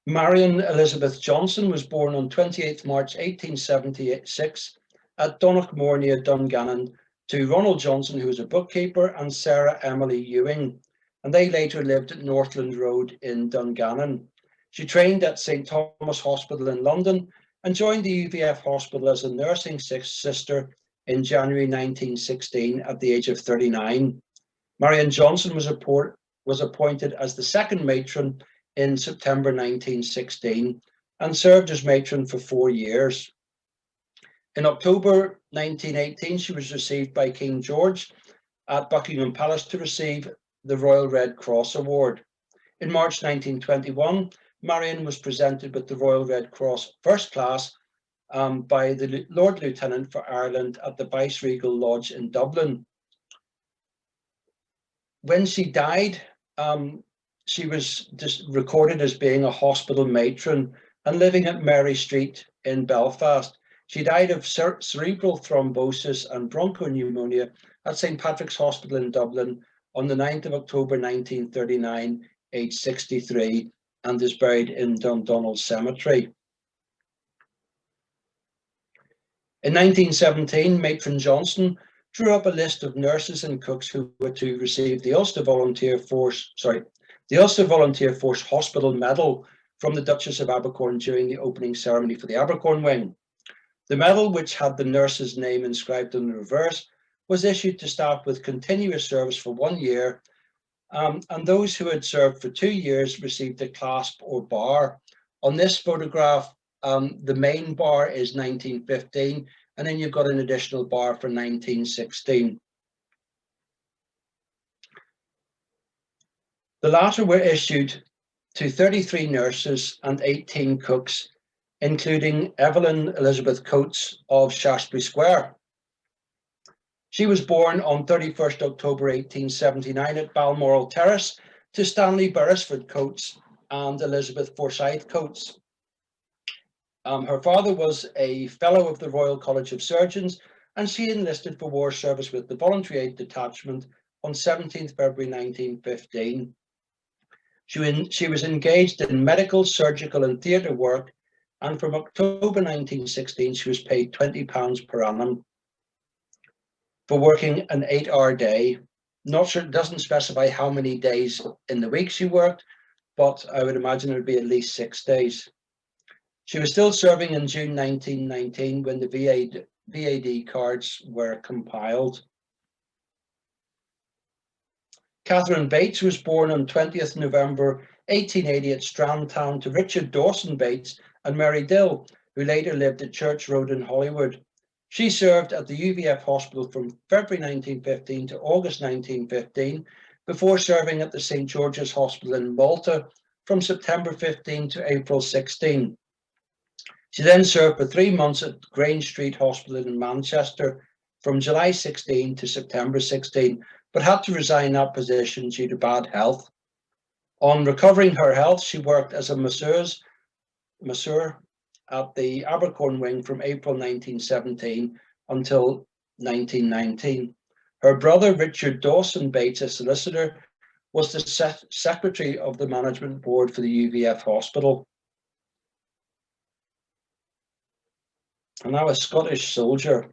Marion Elizabeth Johnson was born on 28th March 1876 at Donoghmore near Dungannon to Ronald Johnson, who was a bookkeeper, and Sarah Emily Ewing, and they later lived at Northland Road in Dungannon. She trained at St Thomas Hospital in London and joined the UVF Hospital as a nursing sister in January 1916 at the age of 39. Marion Johnson was appointed as the second matron in September 1916 and served as matron for 4 years. In October 1918, she was received by King George at Buckingham Palace to receive the Royal Red Cross Award. In March 1921, Marion was presented with the Royal Red Cross First Class by the Lord Lieutenant for Ireland at the Viceregal Lodge in Dublin. When she died, she was recorded as being a hospital matron and living at Mary Street in Belfast. She died of cerebral thrombosis and bronchopneumonia at St Patrick's Hospital in Dublin on the 9th of October 1939, aged 63, and is buried in Dundonald Cemetery. In 1917, Matron Johnson drew up a list of nurses and cooks who were to receive the Ulster Volunteer Force Hospital Medal from the Duchess of Abercorn during the opening ceremony for the Abercorn wing. The medal, which had the nurse's name inscribed on the reverse, was issued to staff with continuous service for 1 year, and those who had served for 2 years received a clasp or bar. On this photograph, the main bar is 1915, and then you've got an additional bar for 1916. The latter were issued to 33 nurses and 18 cooks, including Evelyn Elizabeth Coates of Shaftesbury Square. She was born on 31st October 1879 at Balmoral Terrace to Stanley Beresford Coates and Elizabeth Forsyth Coates. Her father was a fellow of the Royal College of Surgeons, and she enlisted for war service with the Voluntary Aid Detachment on 17th February 1915. She was engaged in medical, surgical and theatre work, and from October 1916 she was paid £20 per annum for working an 8-hour day. Not sure, it doesn't specify how many days in the week she worked, but I would imagine it would be at least 6 days. She was still serving in June 1919 when the VAD cards were compiled. Catherine Bates was born on 20th November 1880 at Strandtown to Richard Dawson Bates and Mary Dill, who later lived at Church Road in Holywood. She served at the UVF Hospital from February 1915 to August 1915, before serving at the St George's Hospital in Malta from September 15 to April 16. She then served for 3 months at Grange Street Hospital in Manchester from July 16 to September 16, but had to resign that position due to bad health. On recovering her health, she worked as a masseur at the Abercorn wing from April 1917 until 1919. Her brother, Richard Dawson Bates, a solicitor, was the secretary of the management board for the UVF Hospital. And now a Scottish soldier.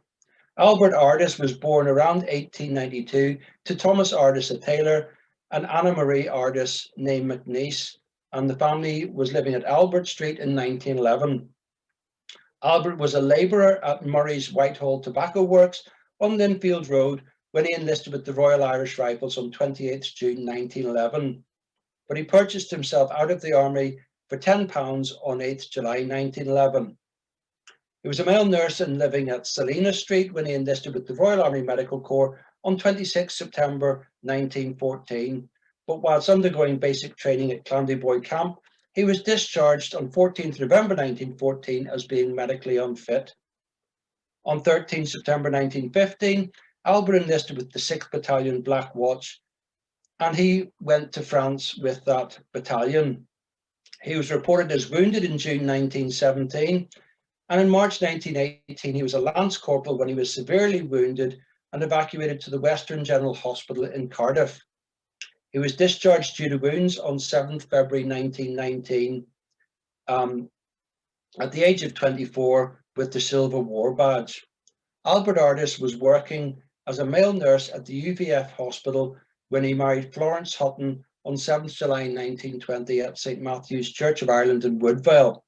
Albert Ardis was born around 1892 to Thomas Ardis, a tailor, and Anna Marie Ardis, née McNeice, and the family was living at Albert Street in 1911. Albert was a labourer at Murray's Whitehall Tobacco Works on Linfield Road when he enlisted with the Royal Irish Rifles on 28th June 1911, but he purchased himself out of the army for £10 on 8th July 1911. He was a male nurse and living at Selina Street when he enlisted with the Royal Army Medical Corps on 26 September 1914, but whilst undergoing basic training at Clandeboy Camp, he was discharged on 14th November 1914 as being medically unfit. On 13 September 1915, Albert enlisted with the 6th Battalion Black Watch, and he went to France with that battalion. He was reported as wounded in June 1917, and in March 1918 he was a lance corporal when he was severely wounded and evacuated to the Western General Hospital in Cardiff. He was discharged due to wounds on 7th February 1919, at the age of 24 with the Silver War badge. Albert Ardis was working as a male nurse at the UVF Hospital when he married Florence Hutton on 7th July 1920 at St Matthew's Church of Ireland in Woodville.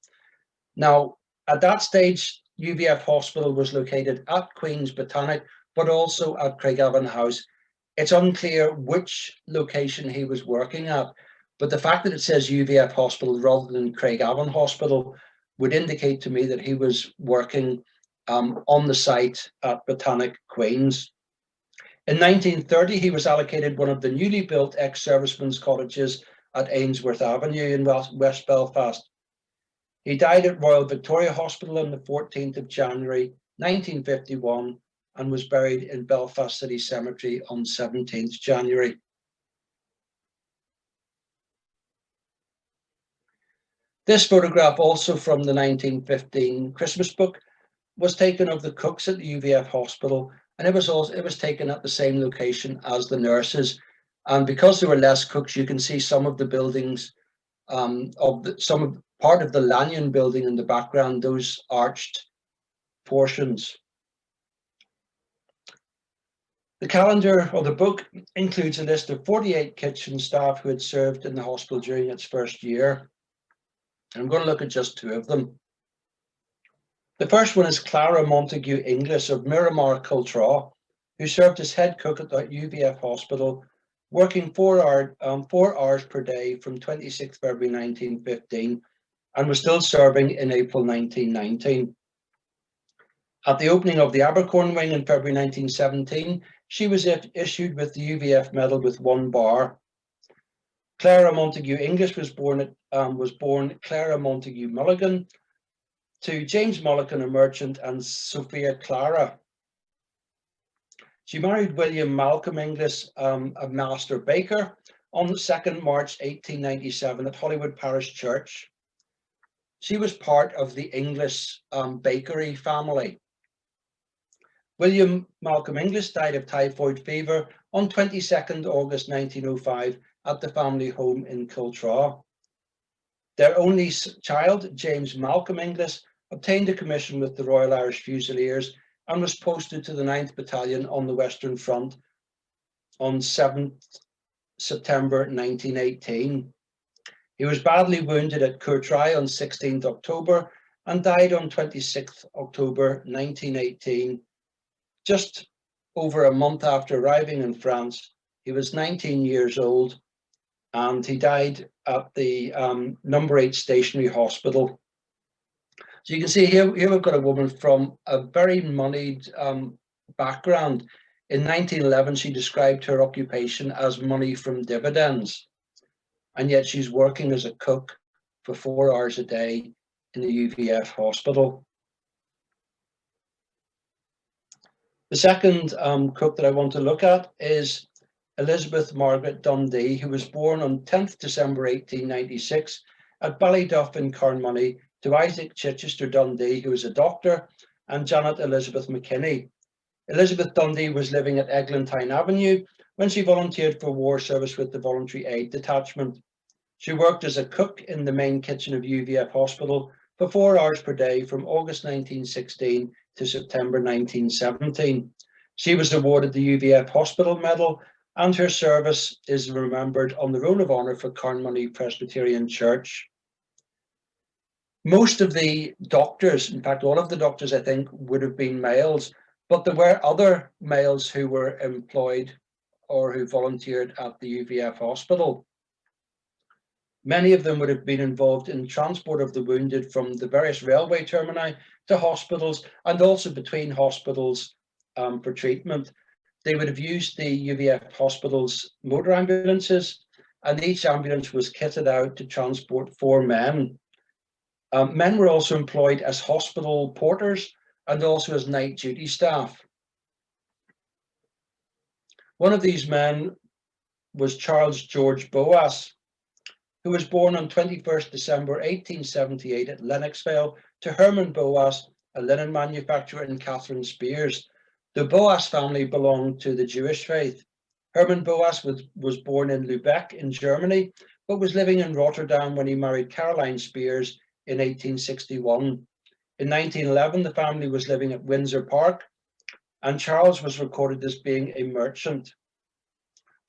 Now, at that stage, UVF Hospital was located at Queen's Botanic, but also at Craigavon House. It's unclear which location he was working at, but the fact that it says UVF Hospital rather than Craigavon Hospital would indicate to me that he was working on the site at Botanic Queen's. In 1930, he was allocated one of the newly built ex-servicemen's cottages at Ainsworth Avenue in West Belfast. He died at Royal Victoria Hospital on the 14th of January 1951 and was buried in Belfast City Cemetery on 17th January. This photograph, also from the 1915 Christmas book, was taken of the cooks at the UVF Hospital, and it was taken at the same location as the nurses. And because there were less cooks, you can see some of the buildings, part of the Lanyon building in the background, those arched portions. The calendar, or the book, includes a list of 48 kitchen staff who had served in the hospital during its first year. I'm going to look at just two of them. The first one is Clara Montague Inglis of Miramar, Coultra, who served as head cook at the UVF Hospital, working 4 hours per day from 26 February 1915, and was still serving in April 1919. At the opening of the Abercorn wing in February 1917, she was issued with the UVF medal with 1 bar. Clara Montague Inglis was born Clara Montague Mulligan to James Mulligan, a merchant, and Sophia Clara. She married William Malcolm Inglis, a master baker, on the 2nd March 1897 at Holywood Parish Church. She was part of the Inglis bakery family. William Malcolm Inglis died of typhoid fever on 22nd August 1905 at the family home in Coultra. Their only child, James Malcolm Inglis, obtained a commission with the Royal Irish Fusiliers and was posted to the 9th Battalion on the Western Front on 7th September 1918. He was badly wounded at Courtrai on 16th October and died on 26th October 1918, just over a month after arriving in France. He was 19 years old, and he died at the number 8 Stationary Hospital. So you can see here we've got a woman from a very moneyed background. In 1911, she described her occupation as money from dividends, and yet she's working as a cook for 4 hours a day in the UVF Hospital. The second cook that I want to look at is Elizabeth Margaret Dundee, who was born on 10th December 1896 at Ballyduff in Carnmoney to Isaac Chichester Dundee, who was a doctor, and Janet Elizabeth McKinney. Elizabeth Dundee was living at Eglantine Avenue when she volunteered for war service with the Voluntary Aid Detachment. She worked as a cook in the main kitchen of UVF Hospital for 4 hours per day from August 1916 to September 1917. She was awarded the UVF Hospital Medal, and her service is remembered on the Roll of Honour for Carnmoney Presbyterian Church. Most of the doctors, in fact all of the doctors I think, would have been males, but there were other males who were employed or who volunteered at the UVF Hospital. Many of them would have been involved in transport of the wounded from the various railway termini to hospitals, and also between hospitals for treatment. They would have used the UVF Hospital's motor ambulances, and each ambulance was kitted out to transport 4 men. Men were also employed as hospital porters and also as night duty staff. One of these men was Charles George Boas, who was born on 21st December 1878 at Lennoxville to Herman Boas, a linen manufacturer, and Catherine Spears. The Boas family belonged to the Jewish faith. Herman Boas was born in Lübeck in Germany, but was living in Rotterdam when he married Caroline Spears in 1861. In 1911, the family was living at Windsor Park, and Charles was recorded as being a merchant.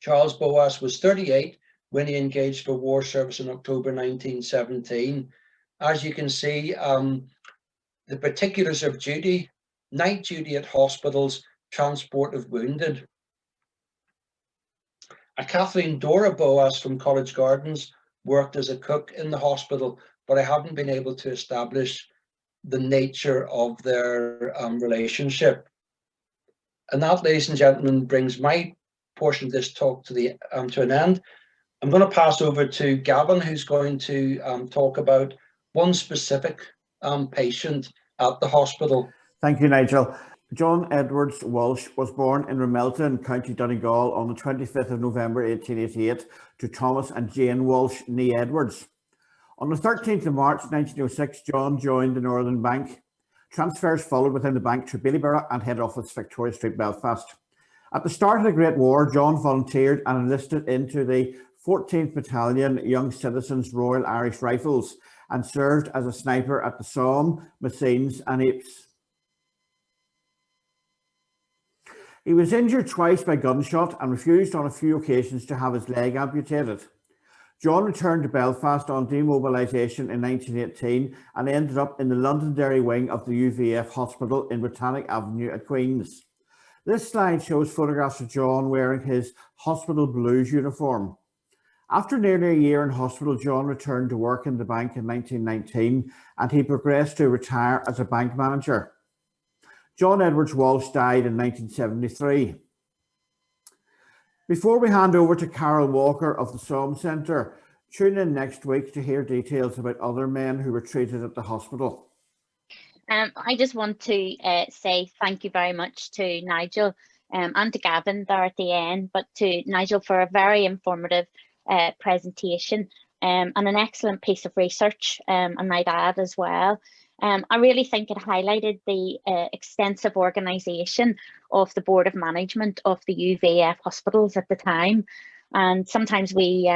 Charles Boas was 38 when he engaged for war service in October 1917. As you can see, the particulars of duty: night duty at hospitals, transport of wounded. A Kathleen Dora Boas from College Gardens worked as a cook in the hospital, but I haven't been able to establish the nature of their relationship. And that, ladies and gentlemen, brings my portion of this talk to an end. I'm going to pass over to Gavin, who's going to talk about one specific patient at the hospital. Thank you, Nigel. John Edwards Walsh was born in Ramelton, County Donegal, on the 25th of November 1888 to Thomas and Jane Walsh, née Edwards. On the 13th of March 1906, John joined the Northern Bank. Transfers followed within the bank to Ballyborough and head office Victoria Street, Belfast. At the start of the Great War, John volunteered and enlisted into the 14th Battalion Young Citizens Royal Irish Rifles and served as a sniper at the Somme, Messines and Ypres. He was injured twice by gunshot and refused on a few occasions to have his leg amputated. John returned to Belfast on demobilisation in 1918 and ended up in the Londonderry wing of the UVF Hospital in Botanic Avenue at Queen's. This slide shows photographs of John wearing his hospital blues uniform. After nearly a year in hospital, John returned to work in the bank in 1919 and he progressed to retire as a bank manager. John Edwards Walsh died in 1973. Before we hand over to Carol Walker of the Somme Centre, tune in next week to hear details about other men who were treated at the hospital. I just want to say thank you very much to Nigel and to Gavin there at the end, but to Nigel for a very informative presentation and an excellent piece of research, I might add as well. I really think it highlighted the extensive organisation of the Board of Management of the UVF hospitals at the time. And sometimes we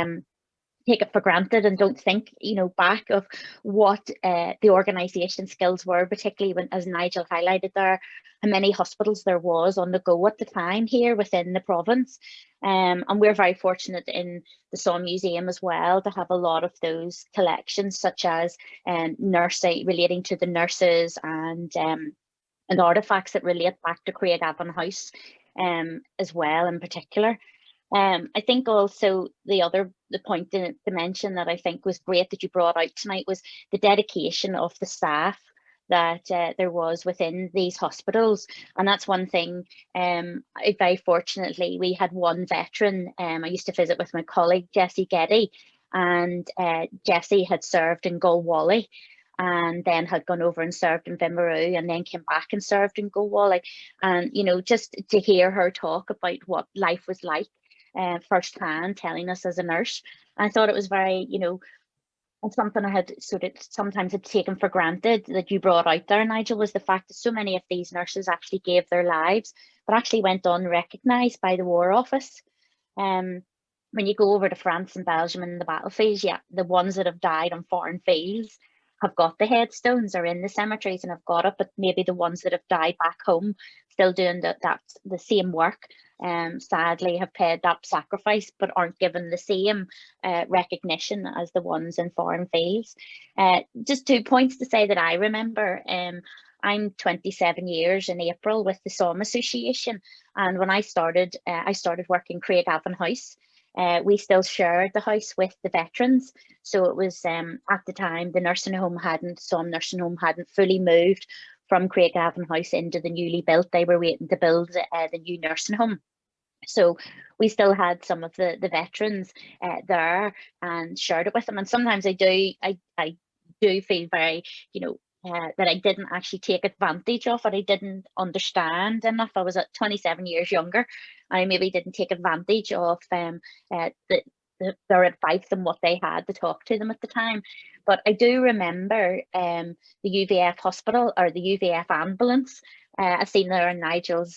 take it for granted and don't think, back of what the organisation skills were, particularly when, as Nigel highlighted there, how many hospitals there was on the go at the time here within the province. And we're very fortunate in the Somme Museum as well to have a lot of those collections, such as nursing, relating to the nurses and artefacts that relate back to Craigavon House as well in particular. I think also the point to mention that I think was great that you brought out tonight was the dedication of the staff that there was within these hospitals. And that's one thing, very fortunately, we had one veteran. I used to visit with my colleague, Jessie Getty, and Jessie had served in Galwally and then had gone over and served in Vimaroo and then came back and served in Galwally. And, just to hear her talk about what life was like firsthand, telling us as a nurse, I thought it was very, and something I had sort of sometimes had taken for granted that you brought out there, Nigel, was the fact that so many of these nurses actually gave their lives, but actually went unrecognised by the War Office. When you go over to France and Belgium and the battlefields, yeah, the ones that have died on foreign fields have got the headstones, are in the cemeteries and have got it, but maybe the ones that have died back home, still doing the same work, sadly have paid that sacrifice, but aren't given the same recognition as the ones in foreign fields. Just 2 points to say that I remember. I'm 27 years in April with the Somme Association, and when I started working Craigavon House. We still shared the house with the veterans. So it was at the time the Somme nursing home hadn't fully moved from Craigavon House into the newly built. They were waiting to build the new nursing home. So we still had some of the veterans there and shared it with them. And sometimes I do feel very, that I didn't actually take advantage of it. I didn't understand enough. I was at 27 years younger. I maybe didn't take advantage of their advice and what they had to talk to them at the time. But I do remember the UVF hospital, or the UVF ambulance, I've seen there on Nigel's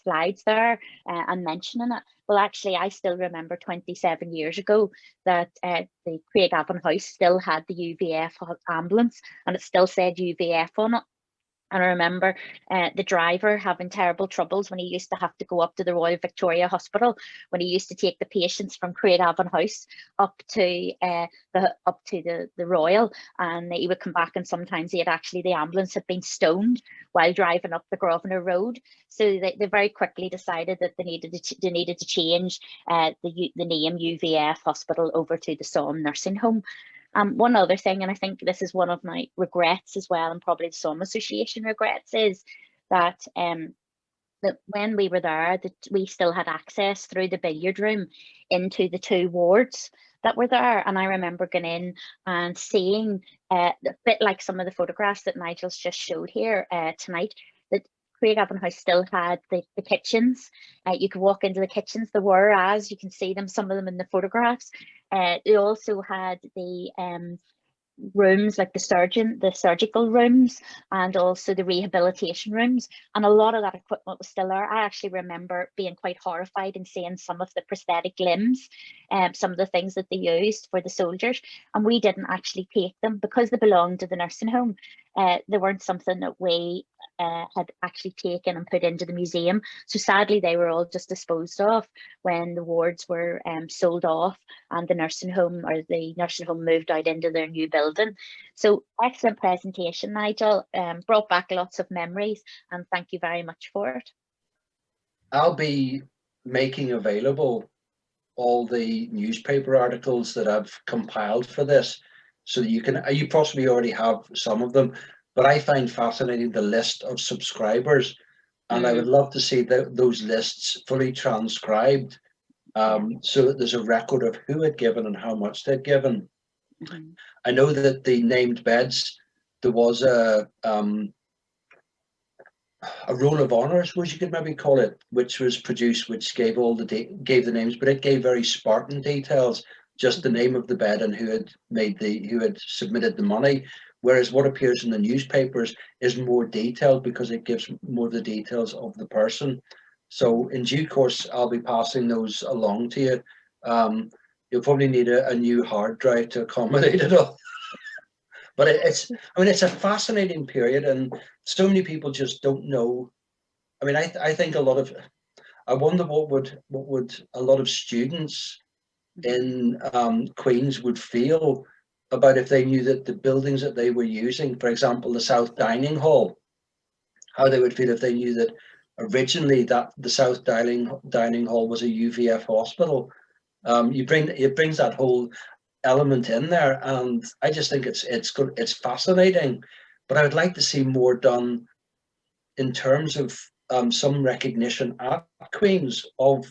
slides there and mentioning it. Well, actually, I still remember 27 years ago that the Craigavon House still had the UVF ambulance, and it still said UVF on it. And I remember the driver having terrible troubles when he used to have to go up to the Royal Victoria Hospital, when he used to take the patients from Craigavon House up to the Royal, and he would come back, and sometimes the ambulance had been stoned while driving up the Grosvenor Road. So they very quickly decided that they needed to change the name UVF Hospital over to the Somme Nursing Home. One other thing, and I think this is one of my regrets as well, and probably the Somme Association regrets, is that that when we were there, that we still had access through the billiard room into the 2 wards that were there. And I remember going in and seeing a bit like some of the photographs that Nigel's just showed here tonight, that Craigavon House still had the kitchens. You could walk into the kitchens. There were, as you can see them, some of them in the photographs. They also had the rooms like the surgical rooms, and also the rehabilitation rooms, and a lot of that equipment was still there. I actually remember being quite horrified and seeing some of the prosthetic limbs, some of the things that they used for the soldiers, and we didn't actually take them because they belonged to the nursing home. They weren't something that we had actually taken and put into the museum. So sadly, they were all just disposed of when the wards were sold off and the nursing home moved out into their new building. So excellent presentation, Nigel. Brought back lots of memories, and thank you very much for it. I'll be making available all the newspaper articles that I've compiled for this, so that you possibly already have some of them, but I find fascinating the list of subscribers, and I would love to see those lists fully transcribed, so that there's a record of who had given and how much they'd given. I know that the named beds, there was a roll of honour, I suppose you could maybe call it, which was produced, which gave the names, but it gave very Spartan details, just the name of the bed and who had submitted the money. Whereas what appears in the newspapers is more detailed because it gives more of the details of the person. So in due course, I'll be passing those along to you. You'll probably need a new hard drive to accommodate it all. But it's a fascinating period, and so many people just don't know. I mean, I think I wonder what would a lot of students in Queen's would feel about if they knew that the buildings that they were using, for example, the South Dining Hall, how they would feel if they knew that originally that the South Dining Hall was a UVF hospital. It brings that whole element in there, and I just think it's good. It's fascinating, but I would like to see more done in terms of some recognition at Queen's of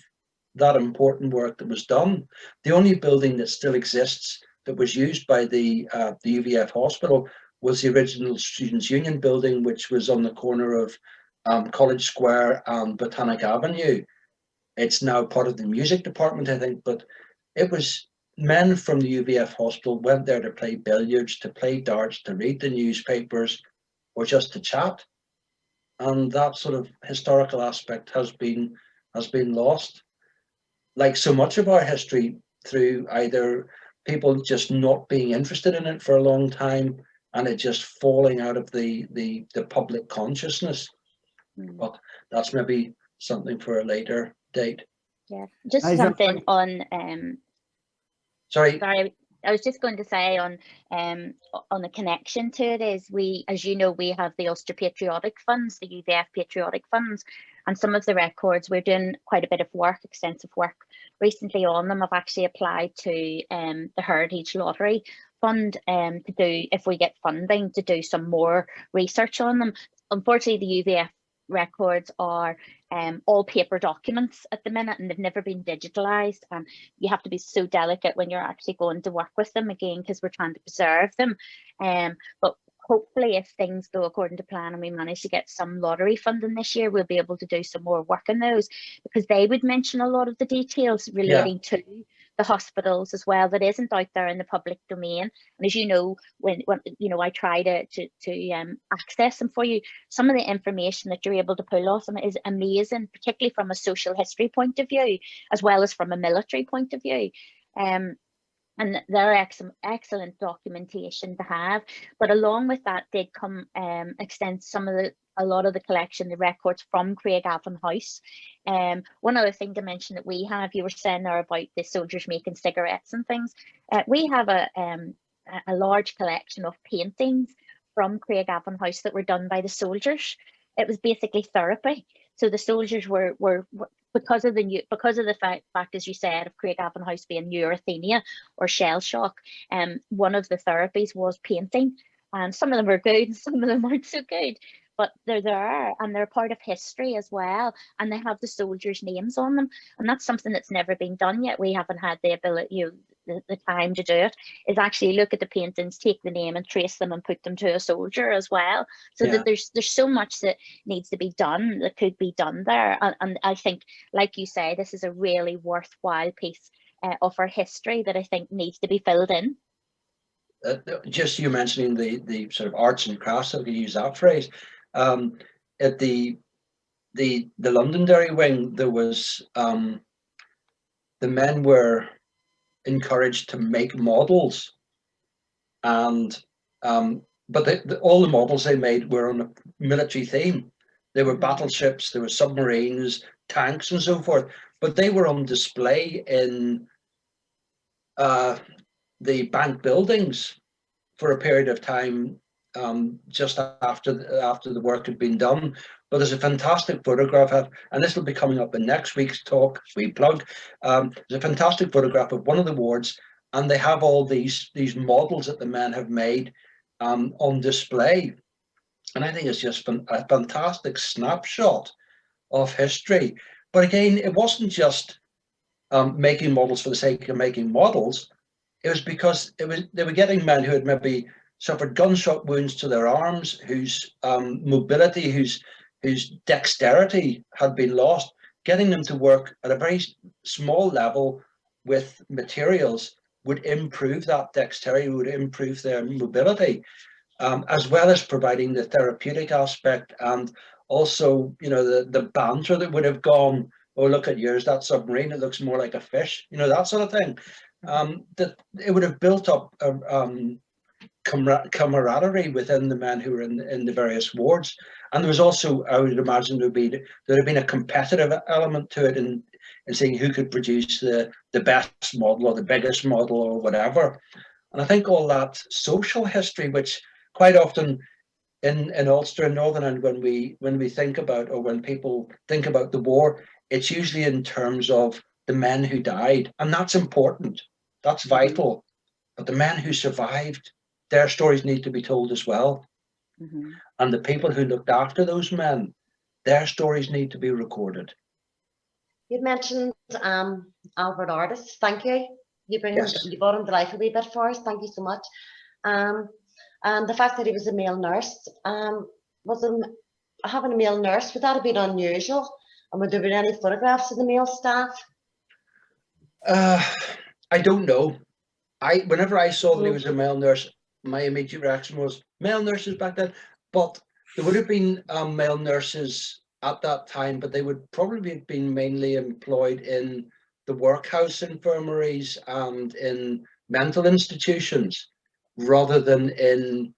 that important work that was done. The only building that still exists that was used by the UVF hospital was the original Students' Union building, which was on the corner of College Square and Botanic Avenue. It's now part of the music department, I think, but it was men from the UVF hospital went there to play billiards, to play darts, to read the newspapers, or just to chat. And that sort of historical aspect has been lost. Like so much of our history, through either people just not being interested in it for a long time and it just falling out of the public consciousness. But that's maybe something for a later date. Yeah, just something on sorry, I was just going to say on the connection to it is, we, as you know, we have the Ulster Patriotic Funds, the UVF Patriotic Funds, and some of the records, we're doing quite a bit of work, extensive work recently on them. I've actually applied to the Heritage Lottery Fund to do, if we get funding, to do some more research on them. Unfortunately, the UVF records are all paper documents at the minute, and they've never been digitalized, and you have to be so delicate when you're actually going to work with them again, because we're trying to preserve them. But hopefully, if things go according to plan and we manage to get some lottery funding this year, we'll be able to do some more work on those, because they would mention a lot of the details relating to the hospitals as well that isn't out there in the public domain. And as you know, when you know, I try to access them for you, some of the information that you're able to pull off them is amazing, particularly from a social history point of view, as well as from a military point of view. And they're excellent documentation to have. But along with that did come extend a lot of the collection, the records from Craigavon House. One other thing to mention that we have, you were saying there about the soldiers making cigarettes and things. We have a large collection of paintings from Craigavon House that were done by the soldiers. It was basically therapy. So the soldiers were because of the fact, as you said, of Craigavon House being neurasthenia or shell shock, one of the therapies was painting, and some of them are good, some of them aren't so good, but they're there and they're part of history as well, and they have the soldiers' names on them, and that's something that's never been done yet. We haven't had the ability, the time to do it, is actually look at the paintings, take the name and trace them and put them to a soldier as well. So that there's so much that needs to be done, that could be done there. And I think, like you say, this is a really worthwhile piece of our history that I think needs to be filled in. Just you mentioning the sort of arts and crafts, if we use that phrase, at the Londonderry wing, there was the men were encouraged to make models, and but all the models they made were on a military theme. They were battleships, there were submarines, tanks, and so forth. But they were on display in the bank buildings for a period of time, just after the work had been done. But there's a fantastic photograph of, and this will be coming up in next week's talk, we plug. There's a fantastic photograph of one of the wards, and they have all these models that the men have made on display. And I think it's just a fantastic snapshot of history. But again, it wasn't just making models for the sake of making models. It was because they were getting men who had maybe suffered gunshot wounds to their arms, whose mobility, whose dexterity had been lost, getting them to work at a very small level with materials would improve that dexterity, would improve their mobility, as well as providing the therapeutic aspect, and also, you know, the banter that would have gone, oh, look at yours, that submarine, it looks more like a fish, you know, that sort of thing. That it would have built up camaraderie within the men who were in the various wards. And there was also, I would imagine, there'd have been a competitive element to it in seeing who could produce the best model or the biggest model or whatever. And I think all that social history, which quite often in Ulster and Northern Ireland, when we think about, or when people think about the war, it's usually in terms of the men who died, and that's important, that's vital. But the men who survived, their stories need to be told as well. And the people who looked after those men, their stories need to be recorded. You mentioned Albert Ardis. Thank you. You brought him to life a wee bit for us. Thank you so much. And the fact that he was a male nurse, having a male nurse, would that have been unusual? And would there have been any photographs of the male staff? I don't know. Whenever I saw that he was a male nurse, my immediate reaction was male nurses back then. But there would have been male nurses at that time, but they would probably have been mainly employed in the workhouse infirmaries and in mental institutions, rather than in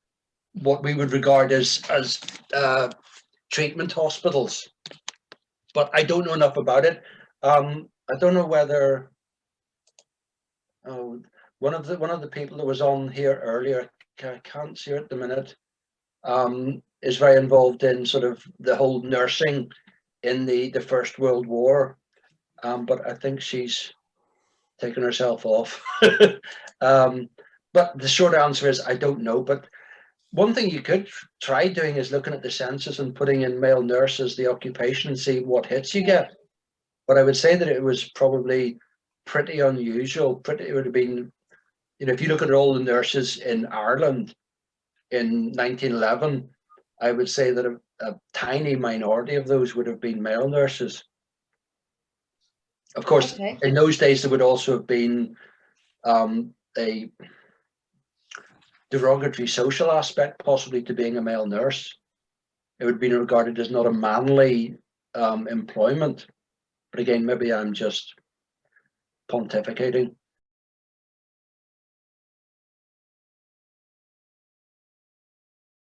what we would regard as treatment hospitals. But I don't know enough about it. I don't know whether one of the people that was on here earlier, I can't see her at the minute, is very involved in sort of the whole nursing in the First World War, but I think she's taken herself off. But the short answer is I don't know. But one thing you could try doing is looking at the census and putting in male nurse as the occupation and see what hits you get. But I would say that it was probably pretty unusual. It would have been, you know, if you look at all the nurses in Ireland in 1911, I would say that a tiny minority of those would have been male nurses. Of course, Okay. in those days there would also have been a derogatory social aspect possibly to being a male nurse. It would be regarded as not a manly employment. But again, maybe I'm just pontificating.